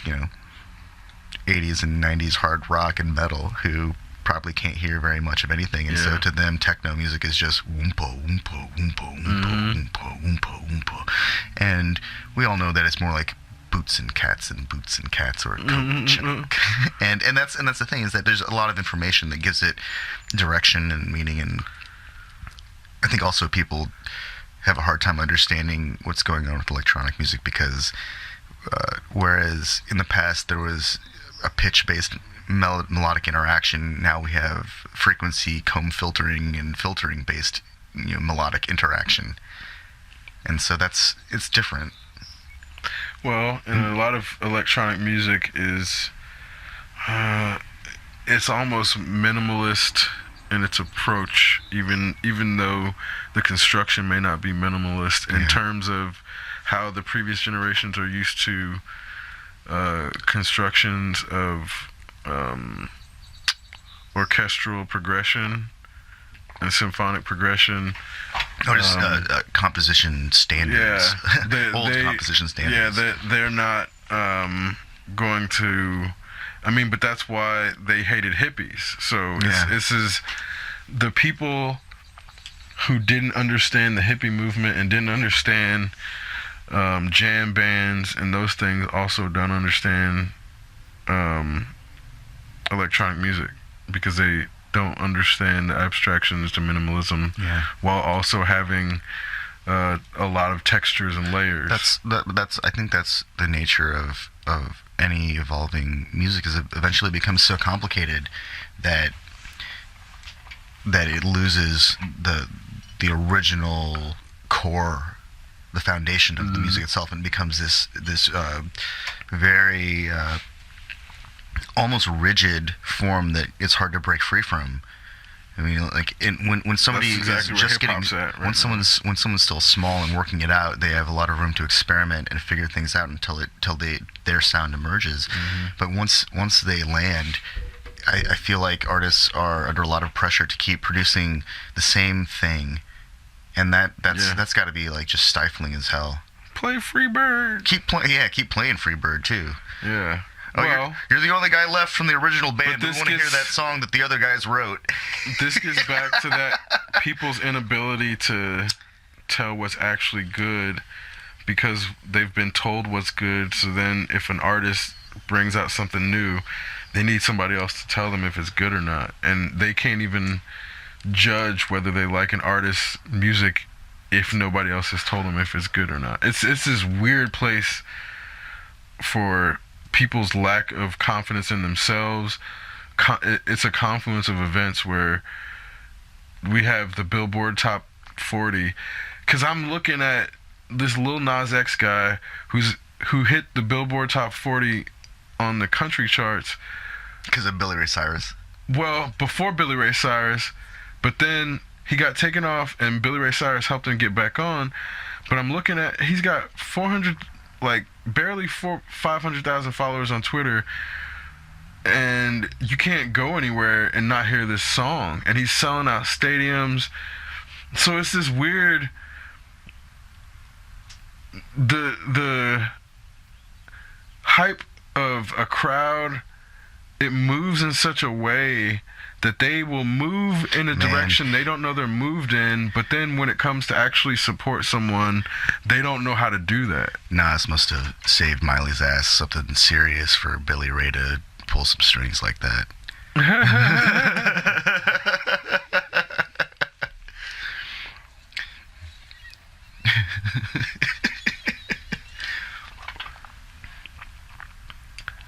80s and 90s hard rock and metal who probably can't hear very much of anything, and so to them techno music is just whoompa whoompa whoompa whoompa whoompa whoompa whoompa, and we all know that it's more like boots and cats or chunk. and that's the thing, is that there's a lot of information that gives it direction and meaning, and I think also people have a hard time understanding what's going on with electronic music because whereas in the past there was a pitch-based melodic interaction, now we have frequency, comb filtering, and filtering-based melodic interaction. And so it's different. Well, and a lot of electronic music is it's almost minimalist in its approach, even though the construction may not be minimalist in terms of how the previous generations are used to constructions of orchestral progression and symphonic progression. Just composition standards. Yeah, old composition standards. Yeah, they're not going to. I mean, but that's why they hated hippies. So this is the people who didn't understand the hippie movement and didn't understand jam bands and those things also don't understand electronic music because they don't understand the abstractions to minimalism while also having a lot of textures and layers. I think that's the nature of any evolving music, is it eventually becomes so complicated that it loses the original core, the foundation of the music itself, and becomes this very almost rigid form that it's hard to break free from. I mean, like when somebody is just getting, when someone's still small and working it out, they have a lot of room to experiment and figure things out until their sound emerges. But once they land, I feel like artists are under a lot of pressure to keep producing the same thing, and that's got to be like just stifling as hell. Play Freebird. Keep playing Freebird too. Yeah. Oh, well, you're the only guy left from the original band. We want to hear that song that the other guys wrote. This gets back to that people's inability to tell what's actually good because they've been told what's good. So then if an artist brings out something new, they need somebody else to tell them if it's good or not. And they can't even judge whether they like an artist's music if nobody else has told them if it's good or not. It's this weird place for people's lack of confidence in themselves. It's a confluence of events where we have the Billboard Top 40. Because I'm looking at this Lil Nas X guy who hit the Billboard Top 40 on the country charts. Because of Billy Ray Cyrus. Well, before Billy Ray Cyrus, but then he got taken off and Billy Ray Cyrus helped him get back on. But I'm looking at, he's got 500,000 followers on Twitter, and you can't go anywhere and not hear this song, and he's selling out stadiums. So it's this weird, the hype of a crowd, it moves in such a way that they will move in a direction they don't know they're moved in, but then when it comes to actually support someone, they don't know how to do that. Nas must have saved Miley's ass something serious for Billy Ray to pull some strings like that.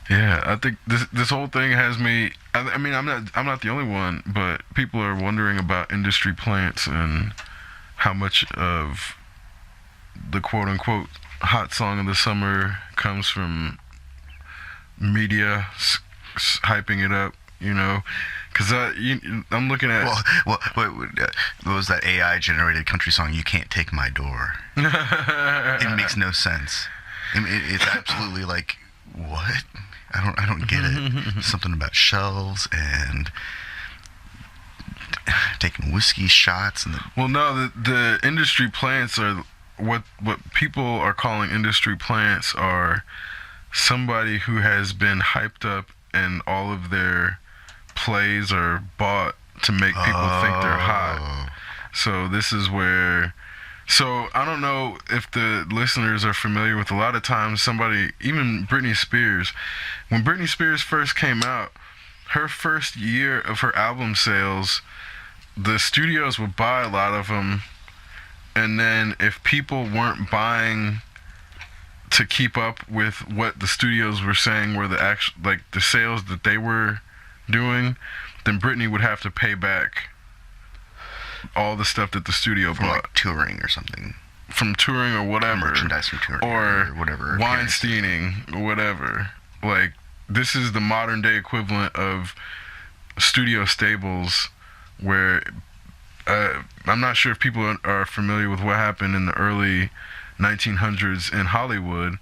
Yeah, I think this whole thing has me. I mean, I'm not the only one, but people are wondering about industry plants and how much of the quote unquote hot song of the summer comes from media hyping it up. You know, because I'm looking at. What was that AI generated country song? You Can't Take My Door. It makes no sense. It's absolutely like, what? I don't get it. Something about shelves and taking whiskey shots and well, no, the industry plants are what people are calling industry plants are somebody who has been hyped up and all of their plays are bought to make people think they're hot. So this is where. So I don't know if the listeners are familiar with, a lot of times somebody, even Britney Spears, when Britney Spears first came out, her first year of her album sales, the studios would buy a lot of them, and then if people weren't buying to keep up with what the studios were saying were the actual, like the sales that they were doing, then Britney would have to pay back all the stuff that the studio bought. Like touring or something. From touring or whatever. Merchandise from touring. Or whatever. Weinsteining or whatever. Like, this is the modern day equivalent of studio stables where I'm not sure if people are familiar with what happened in the early 1900s in Hollywood.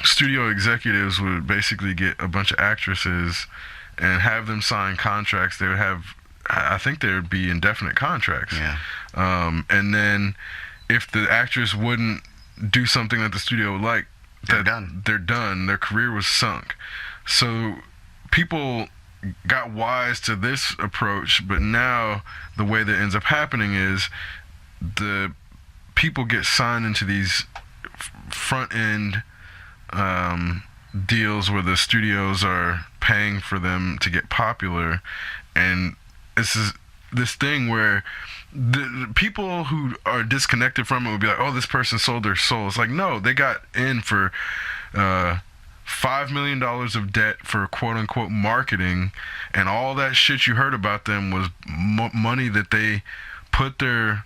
Studio executives would basically get a bunch of actresses and have them sign contracts. They would have, I think there would be indefinite contracts. Yeah. And then if the actress wouldn't do something that the studio would like, they're done. They're done. Their career was sunk. So people got wise to this approach, but now the way that ends up happening is the people get signed into these front end deals where the studios are paying for them to get popular, and this thing where the people who are disconnected from it would be like, oh, this person sold their soul. It's like, no, they got in for $5 million of debt for quote unquote marketing, and all that shit you heard about them was money that they put their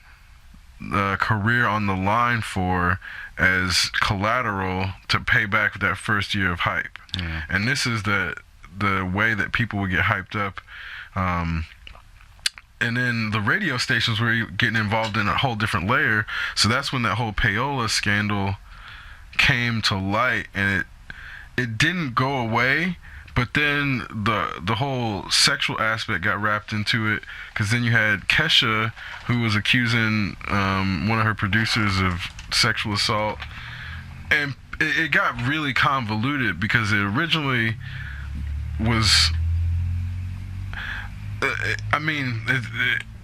career on the line for as collateral to pay back that first year of hype. Yeah. And this is the way that people would get hyped up. And then the radio stations were getting involved in a whole different layer. So that's when that whole payola scandal came to light, and it didn't go away, but then the whole sexual aspect got wrapped into it, because then you had Kesha, who was accusing one of her producers of sexual assault, and it got really convoluted because it originally was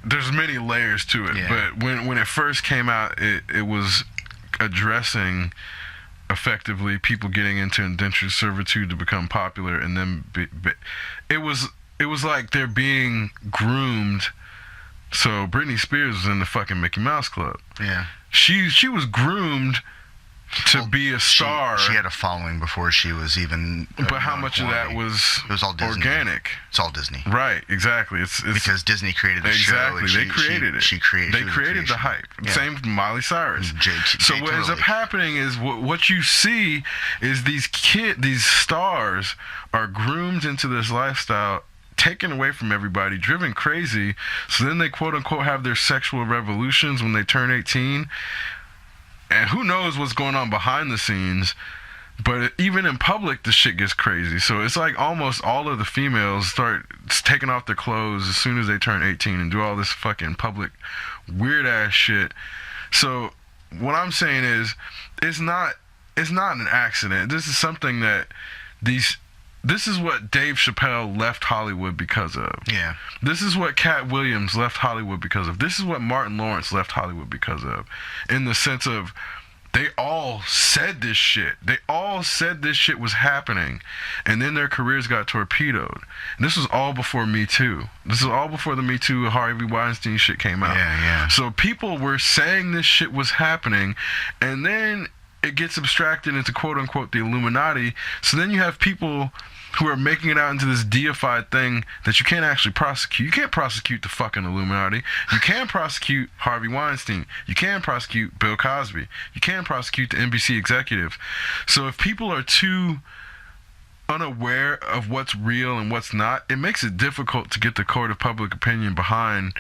there's many layers to it. Yeah. But when it first came out, it was addressing effectively people getting into indentured servitude to become popular, and then it was like they're being groomed. So Britney Spears was in the fucking Mickey Mouse Club. Yeah. She was groomed to be a star. She had a following before she was even. But how much of that was it was all Disney. Organic? It's all Disney. Right, exactly. It's because Disney created the show. Exactly, they created it. They created the hype. Yeah. Same with Miley Cyrus. So what ends up happening is what you see is these stars are groomed into this lifestyle, taken away from everybody, driven crazy. So then they quote unquote have their sexual revolutions when they turn 18. And who knows what's going on behind the scenes, but even in public, the shit gets crazy. So it's like almost all of the females start taking off their clothes as soon as they turn 18 and do all this fucking public weird ass shit. So what I'm saying is, it's not an accident. This is something that this is what Dave Chappelle left Hollywood because of. Yeah. This is what Cat Williams left Hollywood because of. This is what Martin Lawrence left Hollywood because of. In the sense of, they all said this shit. They all said this shit was happening. And then their careers got torpedoed. And this was all before Me Too. This is all before the Me Too Harvey Weinstein shit came out. Yeah. So people were saying this shit was happening, and then it gets abstracted into quote unquote the Illuminati. So then you have people who are making it out into this deified thing that you can't actually prosecute. You can't prosecute the fucking Illuminati. You can't prosecute Harvey Weinstein. You can't prosecute Bill Cosby. You can't prosecute the NBC executive. So if people are too unaware of what's real and what's not, it makes it difficult to get the court of public opinion behind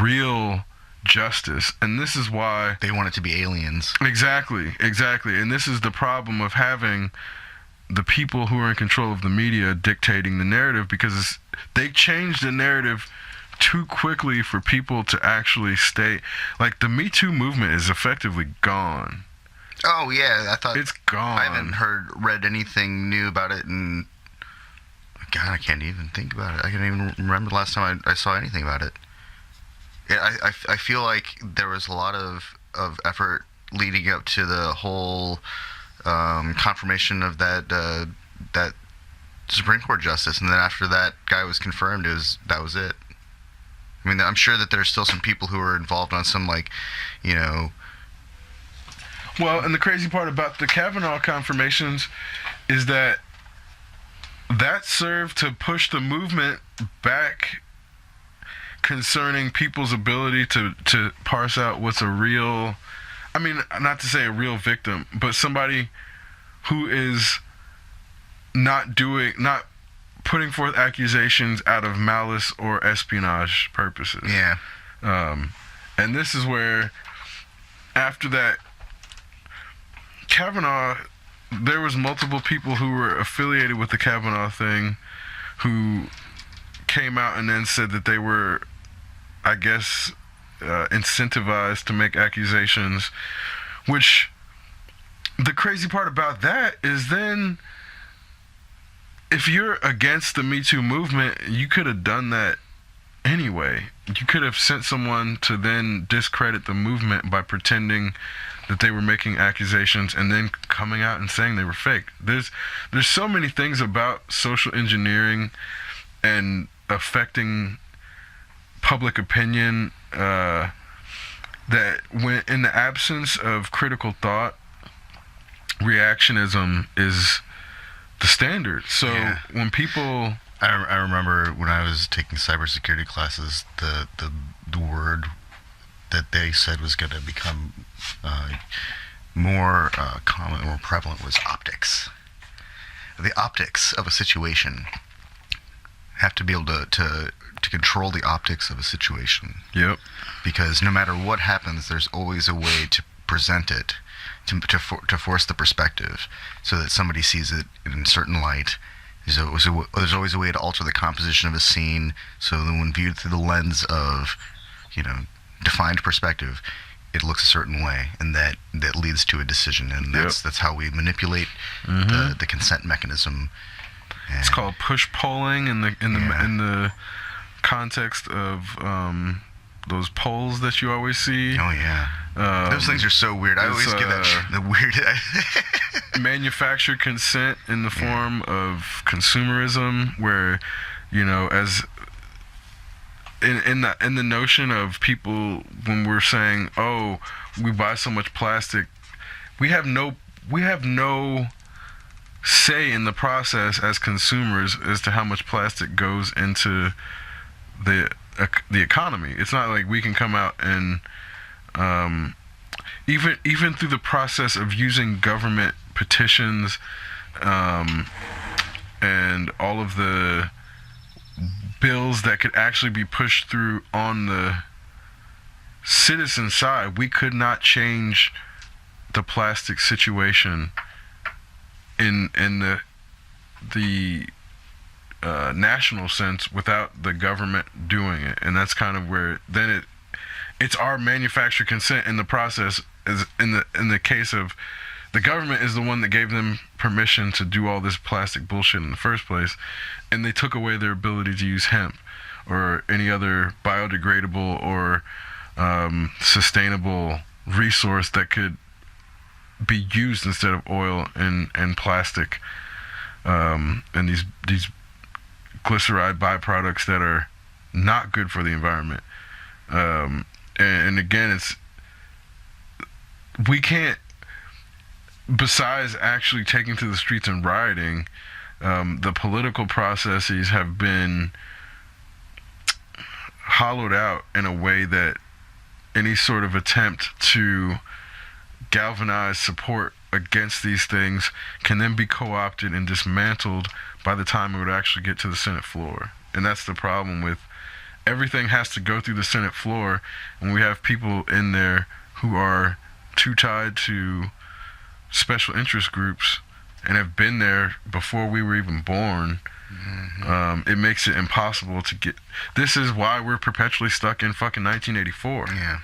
real justice. And this is why they want it to be aliens. Exactly. And this is the problem of having the people who are in control of the media dictating the narrative, because they change the narrative too quickly for people to actually stay. Like, the Me Too movement is effectively gone. Oh yeah, I thought it's gone. I haven't read anything new about it, and God, I can't even think about it. I can't even remember the last time I saw anything about it. I feel like there was a lot of effort leading up to the whole confirmation of that Supreme Court justice, and then after that guy was confirmed, that was it. I mean, I'm sure that there's still some people who are involved on some, like, you know. Well, and the crazy part about the Kavanaugh confirmations is that served to push the movement back concerning people's ability to parse out what's a real, I mean, not to say a real victim, but somebody who is not putting forth accusations out of malice or espionage purposes. Yeah. And this is where, after that, Kavanaugh, there was multiple people who were affiliated with the Kavanaugh thing who came out and then said that they were, I guess, incentivized to make accusations, which the crazy part about that is then if you're against the Me Too movement, you could have done that anyway. You could have sent someone to then discredit the movement by pretending that they were making accusations and then coming out and saying they were fake. There's so many things about social engineering and affecting public opinion that when in the absence of critical thought, reactionism is the standard. So when people... I remember when I was taking cybersecurity classes, the word that they said was going to become more common, more prevalent was optics. The optics of a situation have to be able to control the optics of a situation. Yep. Because no matter what happens, there's always a way to present it, to force the perspective, so that somebody sees it in a certain light. There's always a way to alter the composition of a scene, so that when viewed through the lens of, defined perspective, it looks a certain way, and that leads to a decision, and that's how we manipulate the consent mechanism. And it's called push polling in the context of those polls that you always see. Oh yeah, those things are so weird. I always get the weird manufactured consent in the form of consumerism, where as in the notion of people, when we're saying, oh, we buy so much plastic, we have no say in the process as consumers as to how much plastic goes into the economy. It's not like we can come out and even through the process of using government petitions and all of the bills that could actually be pushed through on the citizen side, we could not change the plastic situation in the national sense without the government doing it. And that's kind of where then it's our manufactured consent in the process, is in the case of the government is the one that gave them permission to do all this plastic bullshit in the first place, and they took away their ability to use hemp or any other biodegradable or sustainable resource that could be used instead of oil and plastic, and these glyceride byproducts that are not good for the environment. And again, we can't, besides actually taking to the streets and rioting, the political processes have been hollowed out in a way that any sort of attempt to galvanize support against these things can then be co-opted and dismantled by the time it would actually get to the Senate floor. And that's the problem with everything has to go through the Senate floor, and we have people in there who are too tied to special interest groups and have been there before we were even born. It makes it impossible to get. This is why we're perpetually stuck in fucking 1984. Yeah.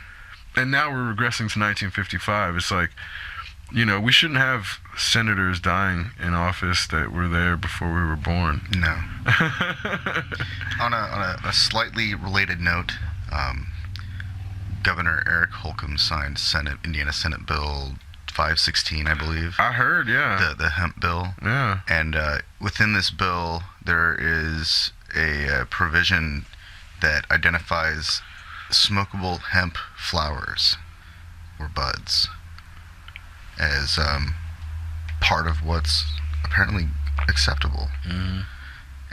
And now we're regressing to 1955. It's like, we shouldn't have senators dying in office that were there before we were born. No. On a slightly related note, Governor Eric Holcomb signed Indiana Senate Bill 516, I believe. I heard, yeah. The hemp bill. Yeah. And within this bill, there is a provision that identifies smokable hemp flowers or buds as part of what's apparently acceptable.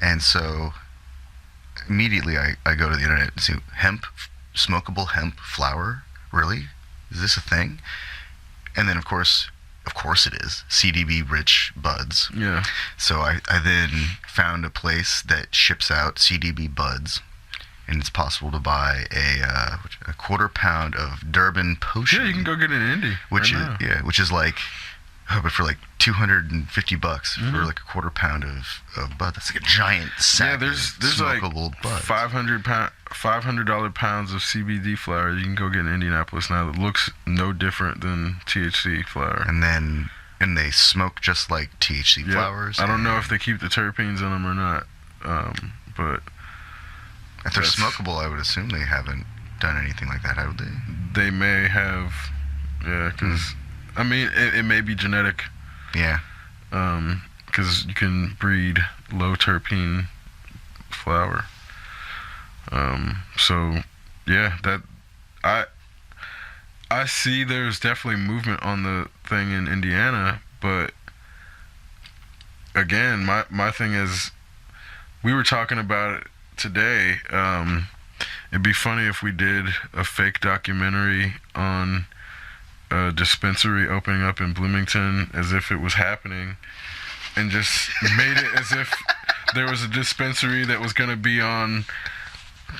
And so immediately I go to the internet and see smokable hemp flower? Really? Is this a thing? And then, of course, of course it is, CBD rich buds. Yeah. So I then found a place that ships out CBD buds, and it's possible to buy a quarter pound of Durban potion. Yeah, you can go get an Indy. Which is like, but for like $250 for like a quarter pound of bud. That's like a giant sack. Yeah, there's like buds. $500 pounds of CBD flower. You can go get in Indianapolis now that looks no different than THC flower. And they smoke just like THC flowers. I don't know if they keep the terpenes in them or not, but if they're smokable, I would assume they haven't done anything like that, have they? They may have, yeah, because I mean it may be genetic. Yeah. Because you can breed low terpene flower. So yeah, that I see there's definitely movement on the thing in Indiana, but again, my thing is, we were talking about it today. It'd be funny if we did a fake documentary on a dispensary opening up in Bloomington as if it was happening, and just made it as if there was a dispensary that was going to be on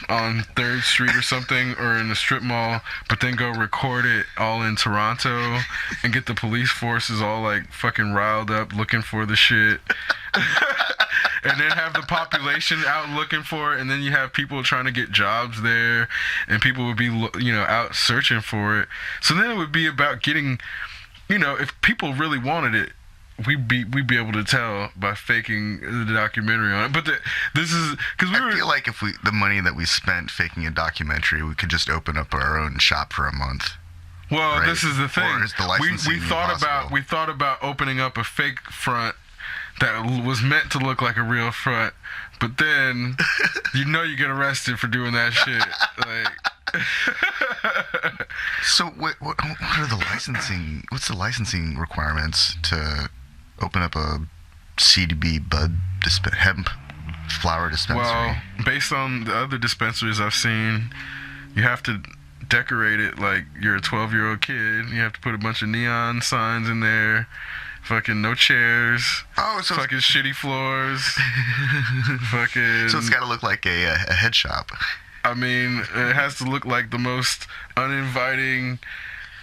3rd Street or something, or in the strip mall, but then go record it all in Toronto and get the police forces all like fucking riled up looking for the shit. And then have the population out looking for it, and then you have people trying to get jobs there, and people would be, out searching for it. So then it would be about getting, if people really wanted it, we'd be able to tell by faking the documentary on it. But this is because I feel like if the money that we spent faking a documentary, we could just open up our own shop for a month. Well, right? This is the thing. Or is the licensing we thought about opening up a fake front that was meant to look like a real front, but then you get arrested for doing that shit. Like, so what are the licensing? What's the licensing requirements to open up a CBD bud hemp flower dispensary? Well, based on the other dispensaries I've seen, you have to decorate it like you're a 12-year-old kid. You have to put a bunch of neon signs in there. Fucking no chairs. Oh, so fucking shitty floors. Fucking. So it's got to look like a head shop. I mean, it has to look like the most uninviting,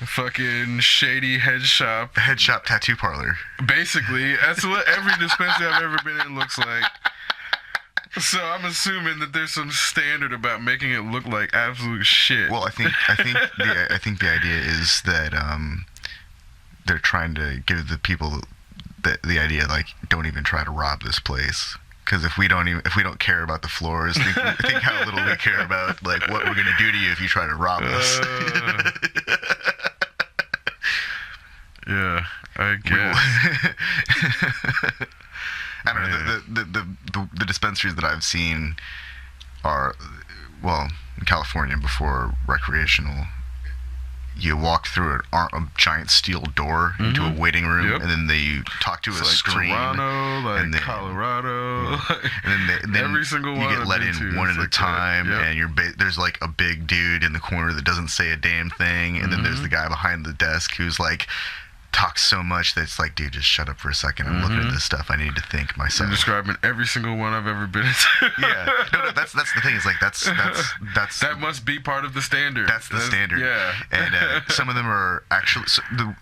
fucking shady head shop. Head shop tattoo parlor. Basically, that's what every dispensary I've ever been in looks like. So I'm assuming that there's some standard about making it look like absolute shit. Well, I think the idea is that they're trying to give the people the idea, like, don't even try to rob this place, because if we don't care about the floors, think how little we care about like what we're gonna do to you if you try to rob us. Yeah, I guess. I don't know. The dispensaries that I've seen are, well, in California before recreational. You walk through a giant steel door into a waiting room, and then they talk to a screen. Toronto, like Colorado, and then every single one. You get let in one at a time, and there's like a big dude in the corner that doesn't say a damn thing, and then there's the guy behind the desk who's like talks so much that it's like, dude, just shut up for a second. I'm looking at this stuff. I need to think myself. You're describing every single one I've ever been into. Yeah, no, that's the thing. It's like that's that must be part of the standard. That's the standard. Yeah, and some of them are actually.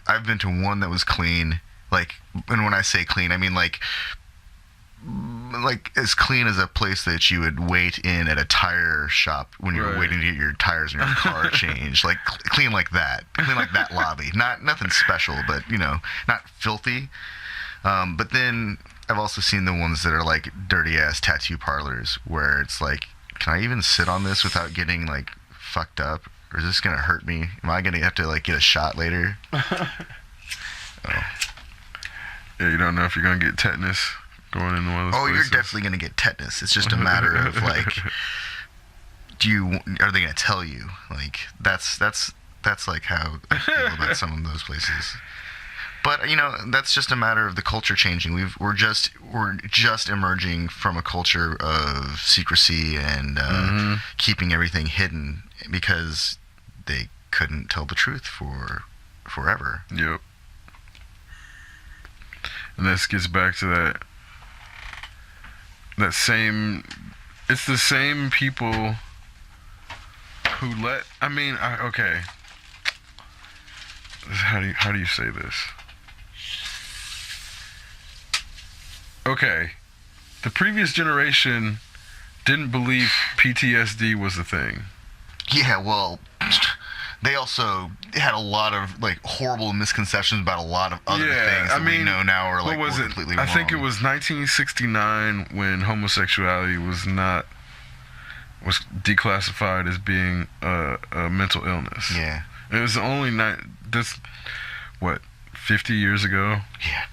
I've been to one that was clean. Like, and when I say clean, I mean like as clean as a place that you would wait in at a tire shop when you were waiting to get your tires in your car changed. Like clean like that lobby. Nothing special, but not filthy. But then I've also seen the ones that are like dirty ass tattoo parlors where it's like, can I even sit on this without getting like fucked up? Or is this gonna hurt me? Am I gonna have to like get a shot later? Yeah, you don't know if you're gonna get tetanus going into one of those places. You're definitely going to get tetanus. It's just a matter of like, are they going to tell you? Like that's like how I feel about some of those places. But that's just a matter of the culture changing. We're just emerging from a culture of secrecy and keeping everything hidden because they couldn't tell the truth for forever. Yep. And this gets back to that same. It's the same people who let. Okay. How do you say this? Okay, the previous generation didn't believe PTSD was a thing. Yeah, well, they also had a lot of like horrible misconceptions about a lot of other things that we know now are like completely wrong. I think it was 1969 when homosexuality was declassified as being a mental illness. Yeah, it was only 50 years ago. Yeah.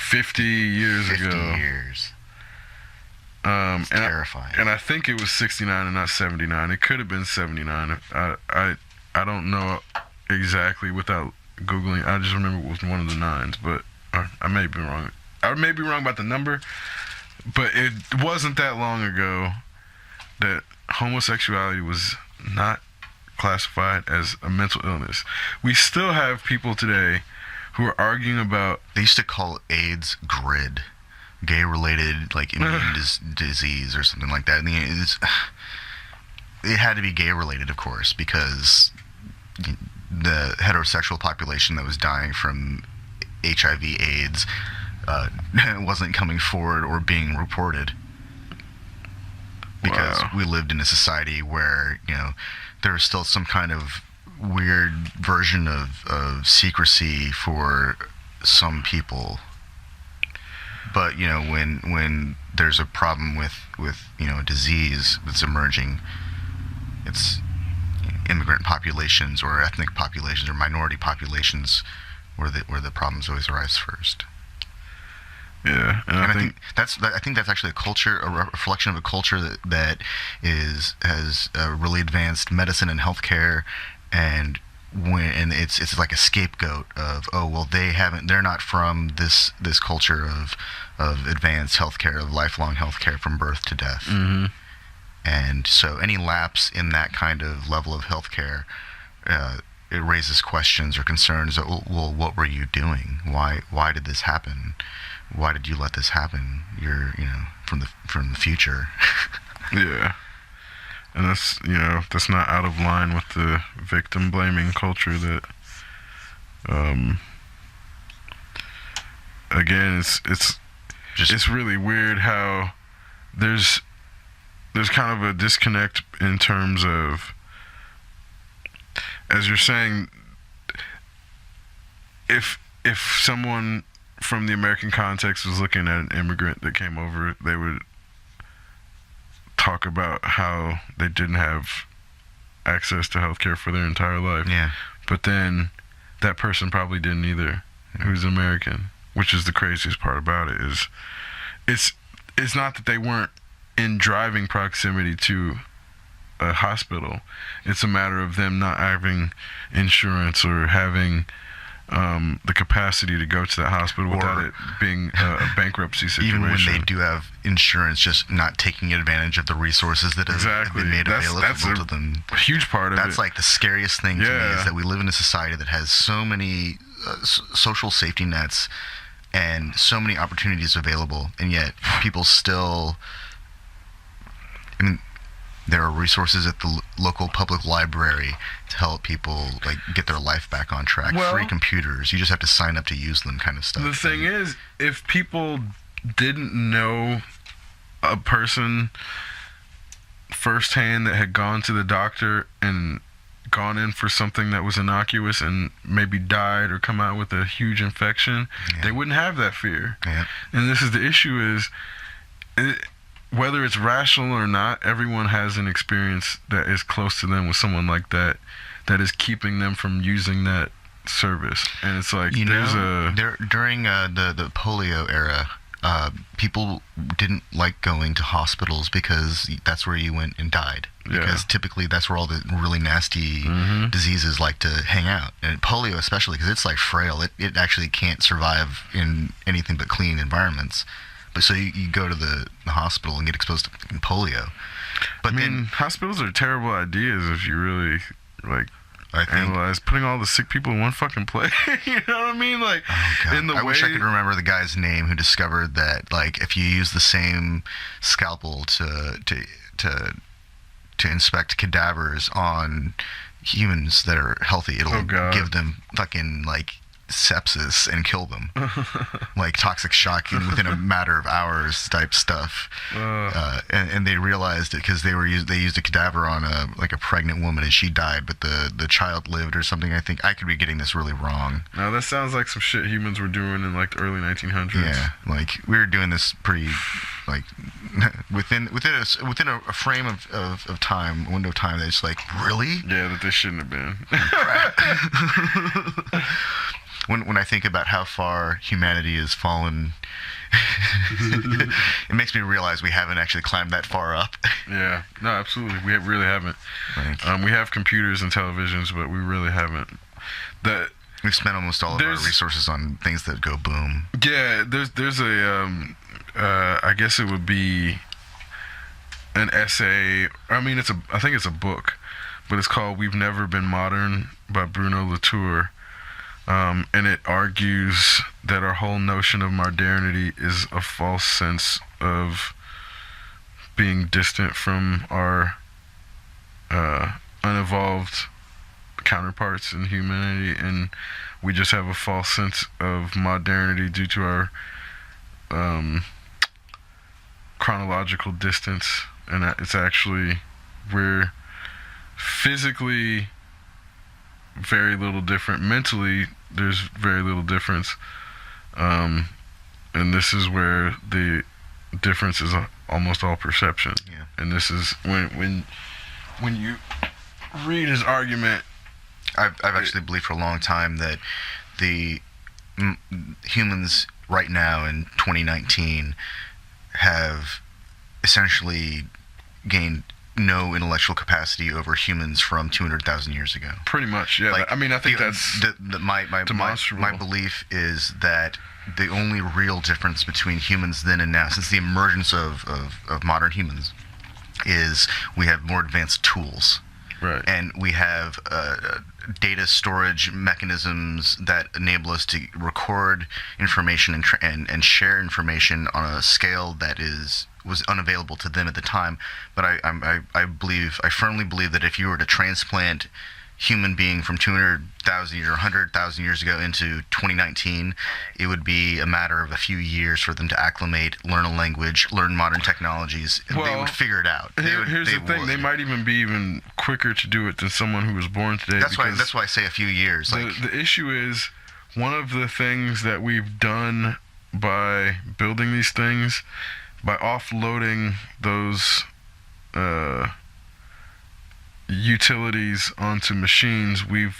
50 years 50 ago. 50 years. It's terrifying. And I think it was 69 and not 79. It could have been 79. I don't know exactly without Googling. I just remember it was one of the nines, but I may be wrong. I may be wrong about the number, but it wasn't that long ago that homosexuality was not classified as a mental illness. We still have people today who are arguing about... They used to call AIDS GRID, gay-related like immune disease or something like that. And it had to be gay-related, of course, because the heterosexual population that was dying from HIV/AIDS wasn't coming forward or being reported. Because we lived in a society where, there was still some kind of weird version of secrecy for some people. But when there's a problem with a disease that's emerging, it's immigrant populations or ethnic populations or minority populations where the problems always arise first. Yeah, and I think that's actually a reflection of a culture that has really advanced medicine and healthcare. And it's like a scapegoat of, they're not from this culture of advanced healthcare, of lifelong healthcare from birth to death. Mm-hmm. And so any lapse in that kind of level of healthcare, it raises questions or concerns. Well, what were you doing? Why did this happen? Why did you let this happen? You're from the future. Yeah. And that's not out of line with the victim blaming culture that again it's really weird how there's kind of a disconnect in terms of, as you're saying, if someone from the American context was looking at an immigrant that came over, they would talk about how they didn't have access to healthcare for their entire life. Yeah. But then that person probably didn't either, who's American, which is the craziest part about it. It's not that they weren't in driving proximity to a hospital. It's a matter of them not having insurance or having the capacity to go to that hospital without it being a bankruptcy situation. Even when they do have insurance, just not taking advantage of the resources that have been made available to them. A huge part of it. That's like the scariest thing to me, is that we live in a society that has so many social safety nets and so many opportunities available, and yet people still... there are resources at the local public library to help people get their life back on track. Free computers. You just have to sign up to use them, kind of stuff. The thing is, if people didn't know a person firsthand that had gone to the doctor and gone in for something that was innocuous and maybe died or come out with a huge infection, they wouldn't have that fear. Yeah. And this is the issue whether it's rational or not, everyone has an experience that is close to them with someone like that is keeping them from using that service. And it's like, during the polio era, people didn't like going to hospitals because that's where you went and died. Because typically that's where all the really nasty diseases like to hang out. And polio especially, because it's like frail. It actually can't survive in anything but clean environments. So you go to the hospital and get exposed to polio. But hospitals are terrible ideas if you really I think analyze putting all the sick people in one fucking place. You know what I mean? Like, oh God. in the I way, wish I could remember the guy's name who discovered that, like, if you use the same scalpel to inspect cadavers on humans that are healthy, it'll give them fucking like sepsis and kill them, like toxic shock within a matter of hours type stuff. And they realized it because they used a cadaver on a pregnant woman and she died, but the child lived or something. I think I could be getting this really wrong. Now that sounds like some shit humans were doing in like the early 1900s. Yeah, like we were doing this pretty like within a frame of time, a window of time that's like, really? Yeah, that they shouldn't have been. When I think about how far humanity has fallen, it makes me realize we haven't actually climbed that far up. Yeah, no, absolutely, we really haven't. We have computers and televisions, but we really haven't. We've spent almost all of our resources on things that go boom. Yeah, there's a I guess it would be an essay. I mean, I think it's a book, but it's called "We've Never Been Modern" by Bruno Latour. And it argues that our whole notion of modernity is a false sense of being distant from our unevolved counterparts in humanity, and we just have a false sense of modernity due to our chronological distance, and it's actually, we're physically very little different. Mentally, there's very little difference, and this is where the difference is almost all perception. Yeah. And this is when you read his argument. I've actually believed for a long time that the humans right now in 2019 have essentially gained no intellectual capacity over humans from 200,000 years ago. Pretty much, yeah. Like, I mean, I think that's demonstrable. My belief is that the only real difference between humans then and now, since the emergence of modern humans, is we have more advanced tools. Right. And we have data storage mechanisms that enable us to record information and share information on a scale that was unavailable to them at the time. But I firmly believe that if you were to transplant human being from 200,000 or 100,000 years ago into 2019, it would be a matter of a few years for them to acclimate, learn a language, learn modern technologies. Well, they would figure it out. Here's the thing: they might even be even quicker to do it than someone who was born today. That's why I say a few years. The issue is, one of the things that we've done by building these things, by offloading those utilities onto machines, we've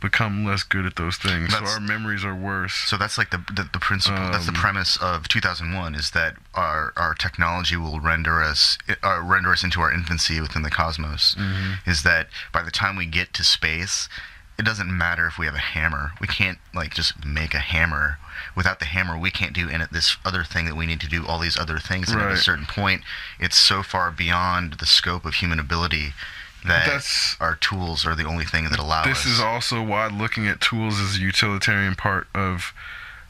become less good at those things. So our memories are worse. So that's like the principle. That's the premise of 2001, is that our technology will render us into our infancy within the cosmos. Mm-hmm. Is that by the time we get to space, it doesn't matter if we have a hammer. We can't just make a hammer. Without the hammer, we can't do this other thing that we need to do, all these other things. And at a certain point, it's so far beyond the scope of human ability that our tools are the only thing that allow us. This is also why looking at tools as a utilitarian part of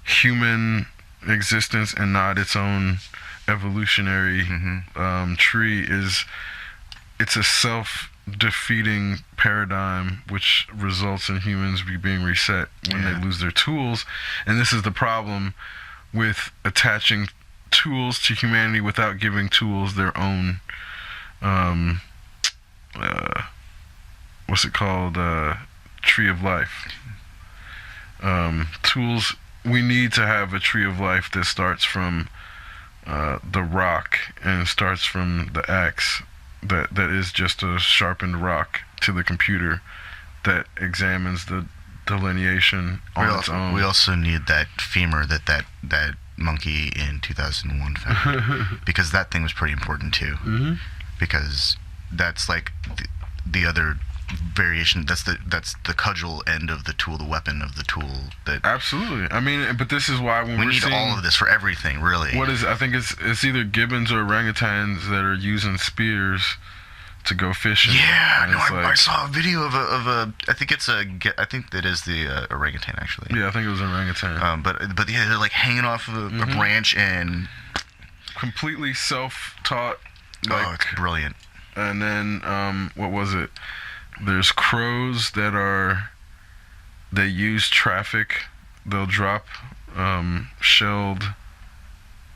human existence and not its own evolutionary tree it's a self-defeating paradigm, which results in humans being reset when they lose their tools. And this is the problem with attaching tools to humanity without giving tools their own what's it called, tree of life. Tools, we need to have a tree of life that starts from the rock and starts from the axe that is just a sharpened rock to the computer that examines the delineation on its own. We also need that femur that monkey in 2001 found, because that thing was pretty important too. Mm-hmm. Because that's like the other variation. That's the cudgel end of the tool, the weapon of the tool. That absolutely. I mean, but this is why when we need all of this for everything, really. I think it's either gibbons or orangutans that are using spears to go fishing. Yeah, And no, it's I saw a video of a I think it is the orangutan actually. Yeah, I think it was an orangutan. But yeah, they're like hanging off of a branch and completely self-taught. Oh, it's brilliant. And then what was it? There's crows they use traffic. They'll drop shelled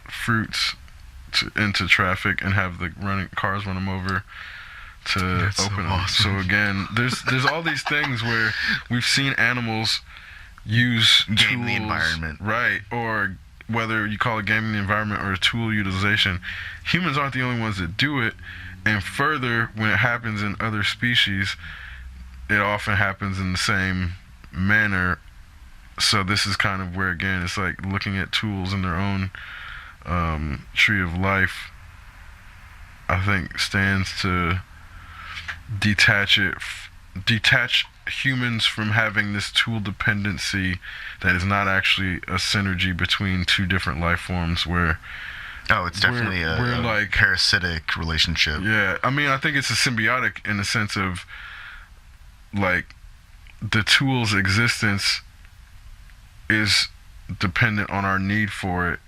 fruits into traffic and have the cars run them over to open them. Awesome. So again, there's all these things where we've seen animals use game tools, the environment, right? Or whether you call it gaming the environment or tool utilization, humans aren't the only ones that do it. And further, when it happens in other species, it often happens in the same manner. So this is kind of where, again, it's like looking at tools in their own tree of life, I think stands to detach humans from having this tool dependency that is not actually a synergy between two different life forms where it's definitely a like parasitic relationship. Yeah, I mean, I think it's a symbiotic in the sense of like the tool's existence is dependent on our need for it.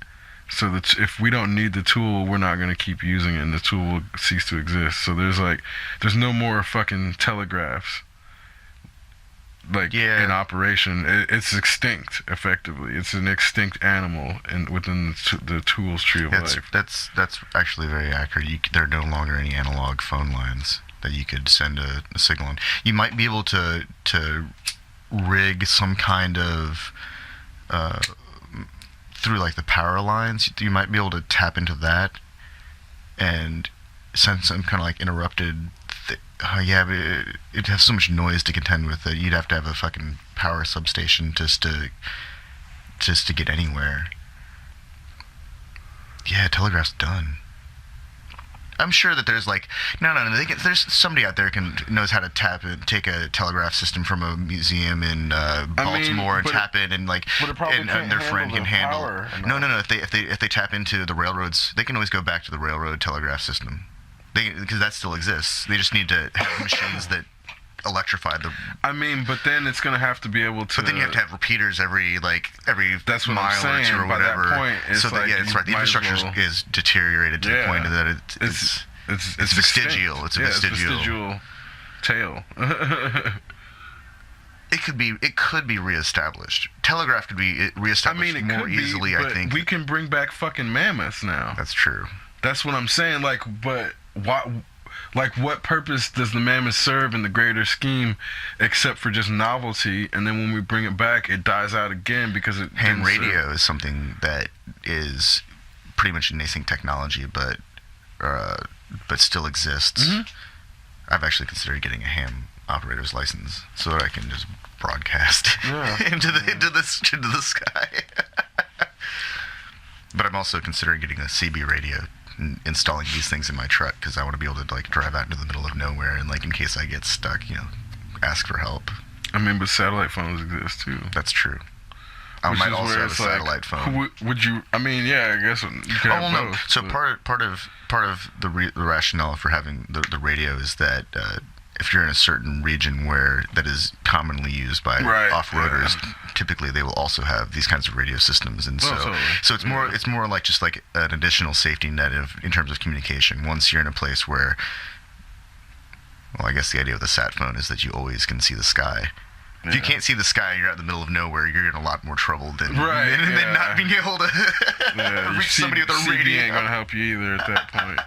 So that if we don't need the tool, we're not going to keep using it, and the tool will cease to exist. So there's no more fucking telegraphs in operation. It's extinct, effectively. It's an extinct animal within the tool's tree of life. That's actually very accurate. There are no longer any analog phone lines that you could send a signal on. You might be able to rig some kind of through like the power lines. You might be able to tap into that and send some kind of like interrupted but it'd have so much noise to contend with that you'd have to have a fucking power substation just to get anywhere. Yeah, telegraph's done. I'm sure that there's like there's somebody out there knows how to take a telegraph system from a museum in Baltimore and tap it and like and their friend can handle. No. If they tap into the railroads, they can always go back to the railroad telegraph system. Because that still exists. They just need to have machines that electrify the. I mean, but then it's going to have to be able to. But then you have to have repeaters every that's what mile I'm saying. or two or By whatever. That point, it's so like that's right. The infrastructure is deteriorated to the point that it's vestigial. It's a vestigial tale. It could be reestablished. Telegraph could be reestablished more easily. I think we can bring back fucking mammoths now. That's true. That's what I'm saying. What purpose does the mammoth serve in the greater scheme, except for just novelty? And then when we bring it back, it dies out again because it. Ham radio is something that is pretty much a nascent technology, but still exists. Mm-hmm. I've actually considered getting a ham operator's license so that I can just broadcast into the sky. But I'm also considering getting a CB radio. Installing these things in my truck because I want to be able to like drive out into the middle of nowhere and like in case I get stuck, ask for help. I mean, but satellite phones exist too. That's true. I might also have a satellite phone. Would you? I mean, yeah, I guess you could have both. So part of the rationale for having the radio is that if you're in a certain region where that is commonly used by off-roaders, typically they will also have these kinds of radio systems, and so it's more like just like an additional safety net in terms of communication. Once you're in a place where, well, I guess the idea of the sat phone is that you always can see the sky. Yeah. If you can't see the sky and you're out in the middle of nowhere, you're in a lot more trouble than not being able to reach somebody with a radio. Ain't gonna help you either at that point.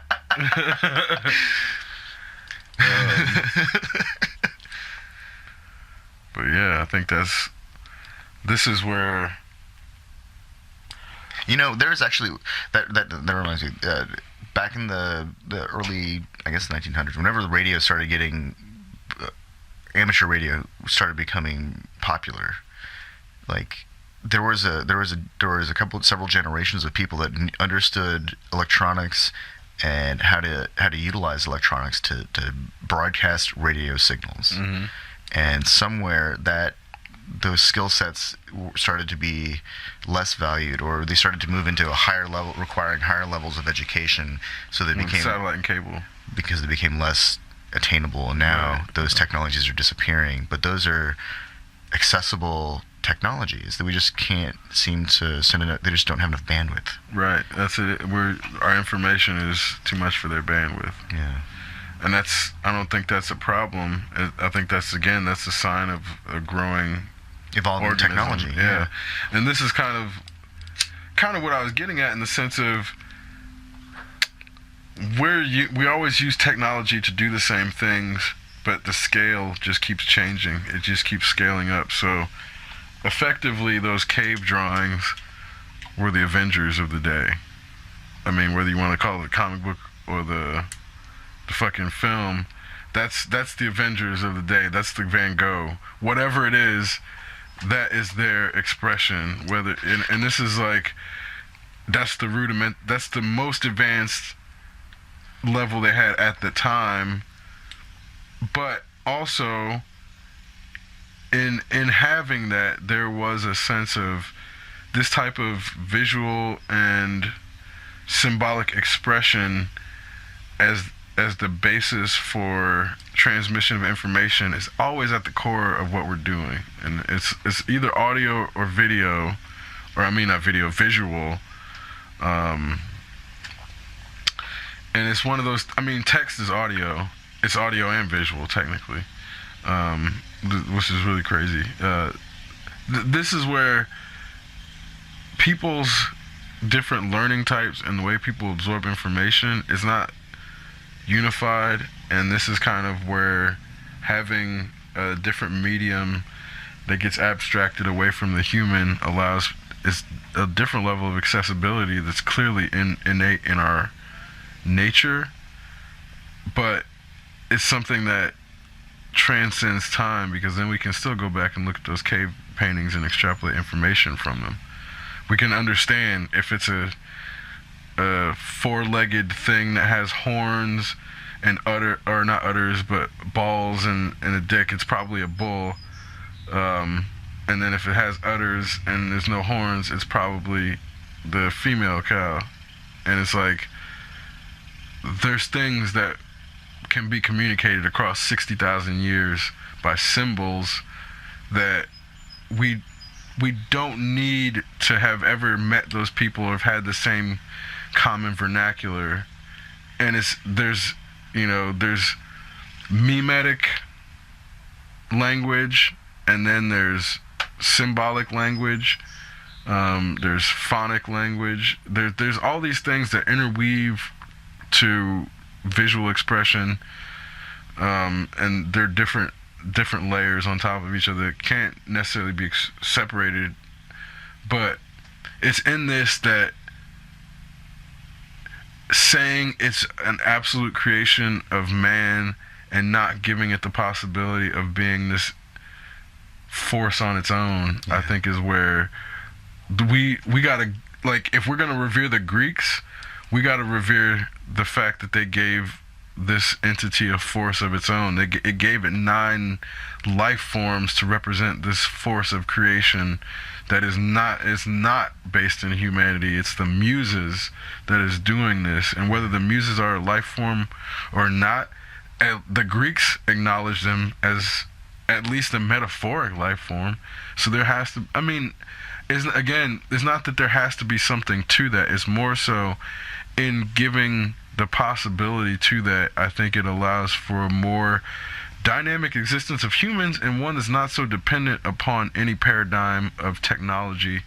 But yeah, I think this is where there's actually that reminds me back in the early, I guess, 1900s, whenever the radio started getting amateur radio started becoming popular, like there was several generations of people that understood electronics and how to utilize electronics to broadcast radio signals. Mm-hmm. And somewhere that those skill sets started to be less valued, or they started to move into a higher level, requiring higher levels of education. So they became satellite and cable, because they became less attainable, and now Right. those technologies are disappearing. But those are accessible technologies that we just can't seem to send enough. They just don't have enough bandwidth. Right. That's it. Our information is too much for their bandwidth. Yeah. And I don't think that's a problem. I think that's a sign of a growing Evolving organism. technology. Yeah. And this is kind of what I was getting at, in the sense of we always use technology to do the same things, but the scale just keeps changing. It just keeps scaling up. So effectively, those cave drawings were the Avengers of the day. I mean, whether you want to call it a comic book or the fucking film, that's the Avengers of the day. That's the Van Gogh. Whatever it is, that is their expression. And this is like, that's the rudiment. That's the most advanced level they had at the time. But also, in having that, there was a sense of this type of visual and symbolic expression as the basis for transmission of information is always at the core of what we're doing. And it's either audio or video, or I mean not video, visual. And it's one of those, I mean, text is audio. It's audio and visual, technically, which is really crazy. This is where people's different learning types and the way people absorb information is not unified, and this is kind of where having a different medium that gets abstracted away from the human allows is a different level of accessibility that's clearly innate in our nature, but it's something that transcends time, because then we can still go back and look at those cave paintings and extrapolate information from them. We can understand if it's a four-legged thing that has horns and not udders, but balls and a dick, it's probably a bull. And then if it has udders and there's no horns, it's probably the female cow. And it's like, there's things that can be communicated across 60,000 years by symbols that we don't need to have ever met those people or have had the same common vernacular. And there's mimetic language, and then there's symbolic language, there's phonic language, there's all these things that interweave to visual expression, and they're different layers on top of each other that can't necessarily be separated. But it's in this that saying it's an absolute creation of man and not giving it the possibility of being this force on its own, I think is where we gotta, like, if we're gonna revere the Greeks, we gotta revere the fact that they gave this entity a force of its own. It gave it 9 life forms to represent this force of creation that is not based in humanity. It's the muses that is doing this, and whether the muses are a life form or not, the Greeks acknowledge them as at least a metaphoric life form. So there has to, I mean, it's not that there has to be something to that. It's more so in giving the possibility to that. I think it allows for a more dynamic existence of humans, and one that's not so dependent upon any paradigm of technology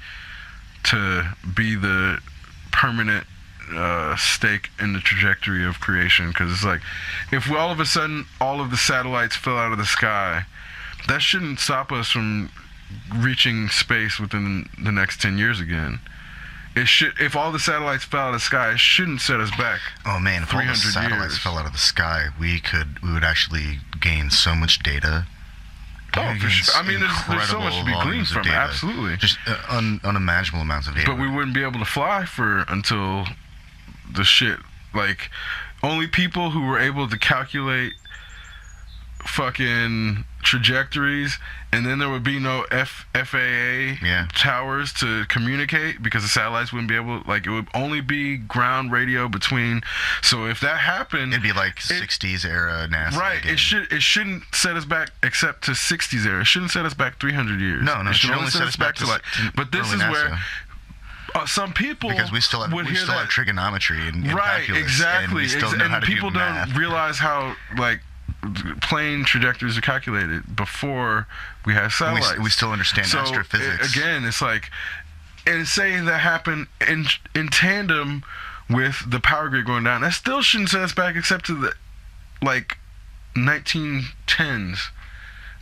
to be the permanent stake in the trajectory of creation. Because it's like, if all of a sudden all of the satellites fell out of the sky, that shouldn't stop us from reaching space within the next 10 years again. It should. If all the satellites fell out of the sky, it shouldn't set us back. Oh man, if all the 300 satellites years. fell out of the sky, we would actually gain so much data. Oh, for sure. I mean, there's so much to be gleaned from it. Absolutely. Just unimaginable amounts of data. But we wouldn't be able to fly until the shit. Like, only people who were able to calculate fucking trajectories, and then there would be no FAA towers to communicate because the satellites wouldn't be able, like, it would only be ground radio between. So if that happened, it'd be like 60s era NASA. Right. Again. It shouldn't set us back except to 60s era. It shouldn't set us back 300 years. No, it should only set us back to like. But this is NASA. Where. Some people because we still have trigonometry and calculus, exactly, and we still know how to people do math. Don't realize how like plane trajectories are calculated before we have satellites. We still understand astrophysics. Again, it's like, and saying that happened in tandem with the power grid going down, that still shouldn't set us back except to the like 1910s.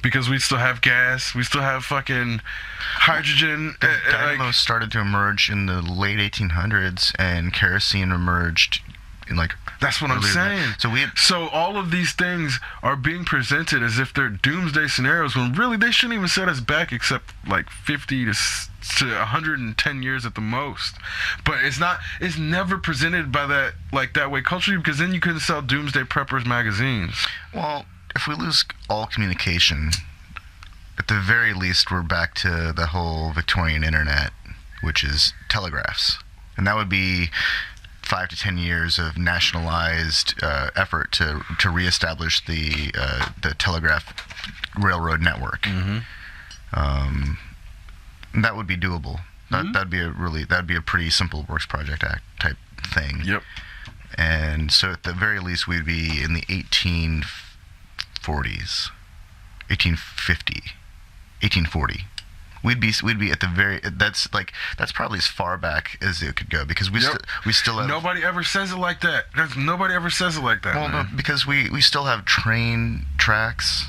Because we still have gas, we still have fucking hydrogen. The dynamos started to emerge in the late 1800s, and kerosene emerged in like. That's what I'm saying. So all of these things are being presented as if they're doomsday scenarios, when really they shouldn't even set us back except like 50 to 110 years at the most. But it's not. It's never presented by that way culturally, because then you couldn't sell Doomsday Preppers magazines. Well. If we lose all communication, at the very least, we're back to the whole Victorian internet, which is telegraphs. And that would be 5 to 10 years of nationalized effort to reestablish the telegraph railroad network. Mm-hmm. That would be doable. That'd be a pretty simple works project act type thing. Yep. And so at the very least, we'd be in the 1840s, 1840. We'd be at the very. That's probably as far back as it could go, because we still have. Nobody ever says it like that. Nobody ever says it like that. Well, no, because we still have train tracks,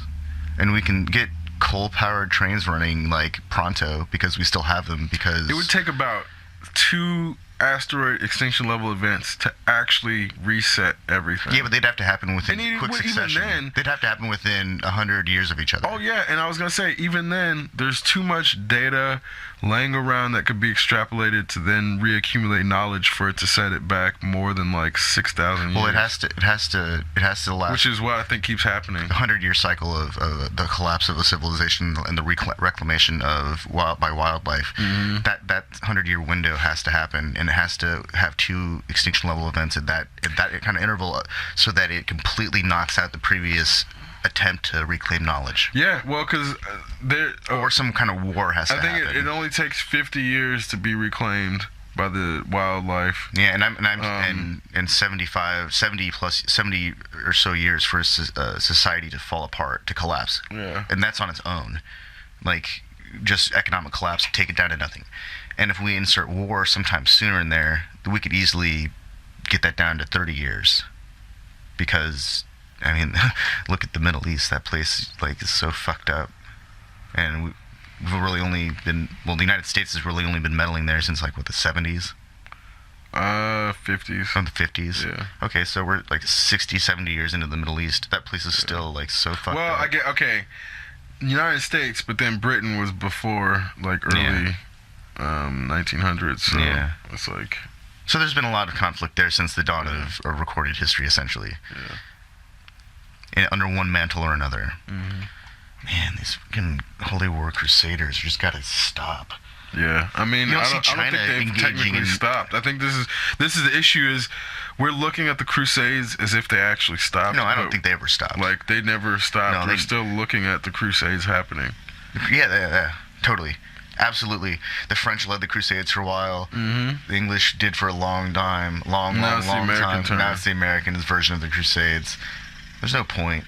and we can get coal-powered trains running like pronto because we still have them. Because it would take about 2 asteroid extinction level events to actually reset everything. Yeah, but they'd have to happen within quick succession. Even then, they'd have to happen within 100 years of each other. Oh yeah, and I was gonna say, even then, there's too much data laying around that could be extrapolated to then reaccumulate knowledge for it to set it back more than like 6,000 years. Well, it has to last. Which is what I think keeps happening. The 100-year cycle of the collapse of a civilization and the reclamation of by wildlife. Mm-hmm. That 100-year window has to happen, and it has to have 2 extinction level events at that kind of interval, so that it completely knocks out the previous attempt to reclaim knowledge. Yeah, well, because or some kind of war has to happen. I think it only takes 50 years to be reclaimed by the wildlife. Yeah, and 70 or so years for society to fall apart, to collapse. Yeah, and that's on its own, like just economic collapse, take it down to nothing. And if we insert war sometime sooner in there, we could easily get that down to 30 years, because. I mean, look at the Middle East. That place is so fucked up, and we've really only been. Well, the United States has really only been meddling there since the 70s. 50s. From the 50s. Yeah. Okay, so we're 60, 70 years into the Middle East. That place is still so fucked up. Well, I get United States, but then Britain was before early 1900s. So it's like. So there's been a lot of conflict there since the dawn of recorded history, essentially. Yeah. Under one mantle or another. Mm-hmm. Man, these fucking Holy War Crusaders just got to stop. Yeah, I mean, I don't think they've technically stopped. I think this is the issue is we're looking at the Crusades as if they actually stopped. No, I don't think they ever stopped. They never stopped. No, we're still looking at the Crusades happening. Yeah, totally. Absolutely. The French led the Crusades for a while. Mm-hmm. The English did for a long time. Long time. Now it's the American version of the Crusades. There's no point.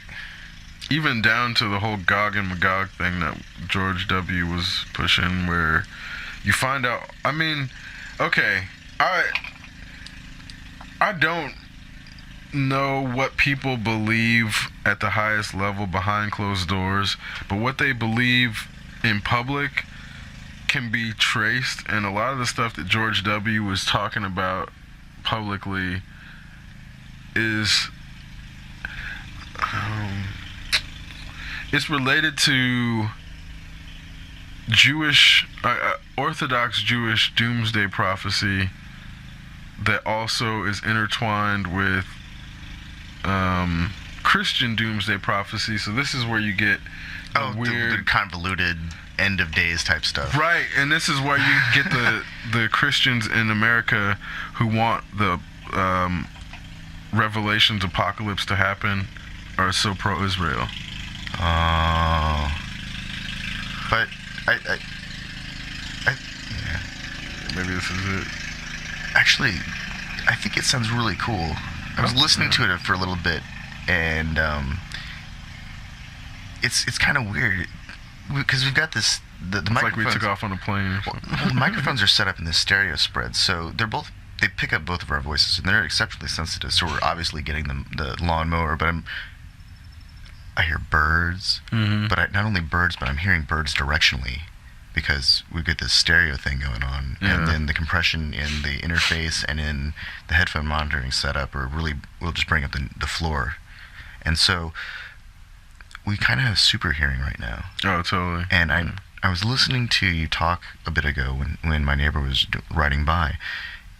Even down to the whole Gog and Magog thing that George W. was pushing, where you find out. I mean, okay, I don't know what people believe at the highest level behind closed doors, but what they believe in public can be traced, and a lot of the stuff that George W. was talking about publicly is it's related to Jewish, Orthodox Jewish doomsday prophecy that also is intertwined with Christian doomsday prophecy. So this is where you get The convoluted end of days type stuff. Right, and this is where you get the Christians in America who want the Revelations apocalypse to happen are so pro-Israel. But I maybe this is it. Actually, I think it sounds really cool. I was listening to it for a little bit, and it's kind of weird because we've got this the It's microphones. like we took off on a plane or something. Well, the microphones are set up in this stereo spread, so they pick up both of our voices, and they're exceptionally sensitive. So we're obviously getting the lawnmower, but I hear birds, but not only birds, but I'm hearing birds directionally because we get this stereo thing going on, and then the compression in the interface and in the headphone monitoring setup will just bring up the floor, and so we kind of have super hearing right now. Oh, totally. And I was listening to you talk a bit ago when my neighbor was riding by,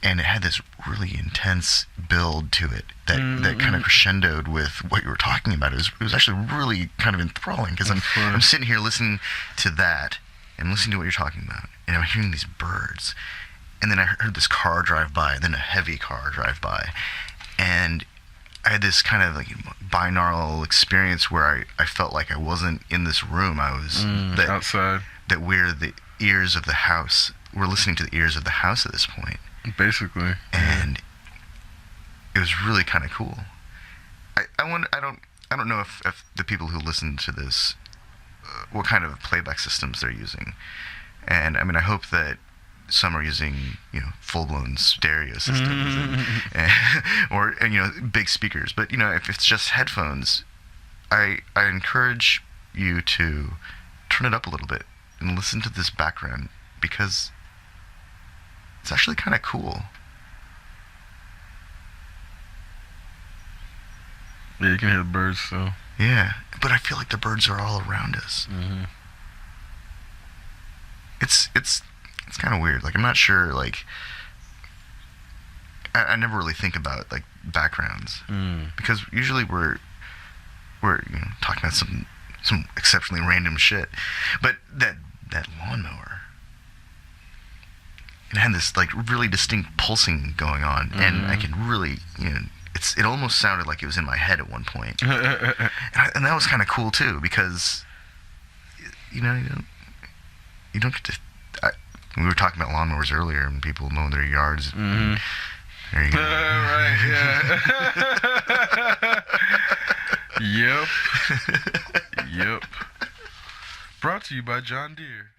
and it had this really intense build to it that kind of crescendoed with what you were talking about. It was actually really kind of enthralling because I'm sitting here listening to that and listening to what you're talking about, and I'm hearing these birds, and then I heard this car drive by, then a heavy car drive by, and I had this kind of like binaural experience where I felt like I wasn't in this room. I was outside. That we're the ears of the house. We're listening to the ears of the house at this point. Basically. And it was really kind of cool. I don't know if the people who listen to this, what kind of playback systems they're using. And I mean, I hope that some are using, full-blown stereo systems or big speakers. But, if it's just headphones, I encourage you to turn it up a little bit and listen to this background because it's actually kind of cool. Yeah, you can hear the birds, so. Yeah, but I feel like the birds are all around us. Mm-hmm. It's kind of weird. Like, I'm not sure, like, I never really think about, like, backgrounds. Because usually we're talking about some exceptionally random shit. But that lawnmower, it had this, like, really distinct pulsing going on. And I can really, it almost sounded like it was in my head at one point. and that was kind of cool, too, because, you don't get to... we were talking about lawnmowers earlier and people mowing their yards. There you go. Right, yeah. Yep. Brought to you by John Deere.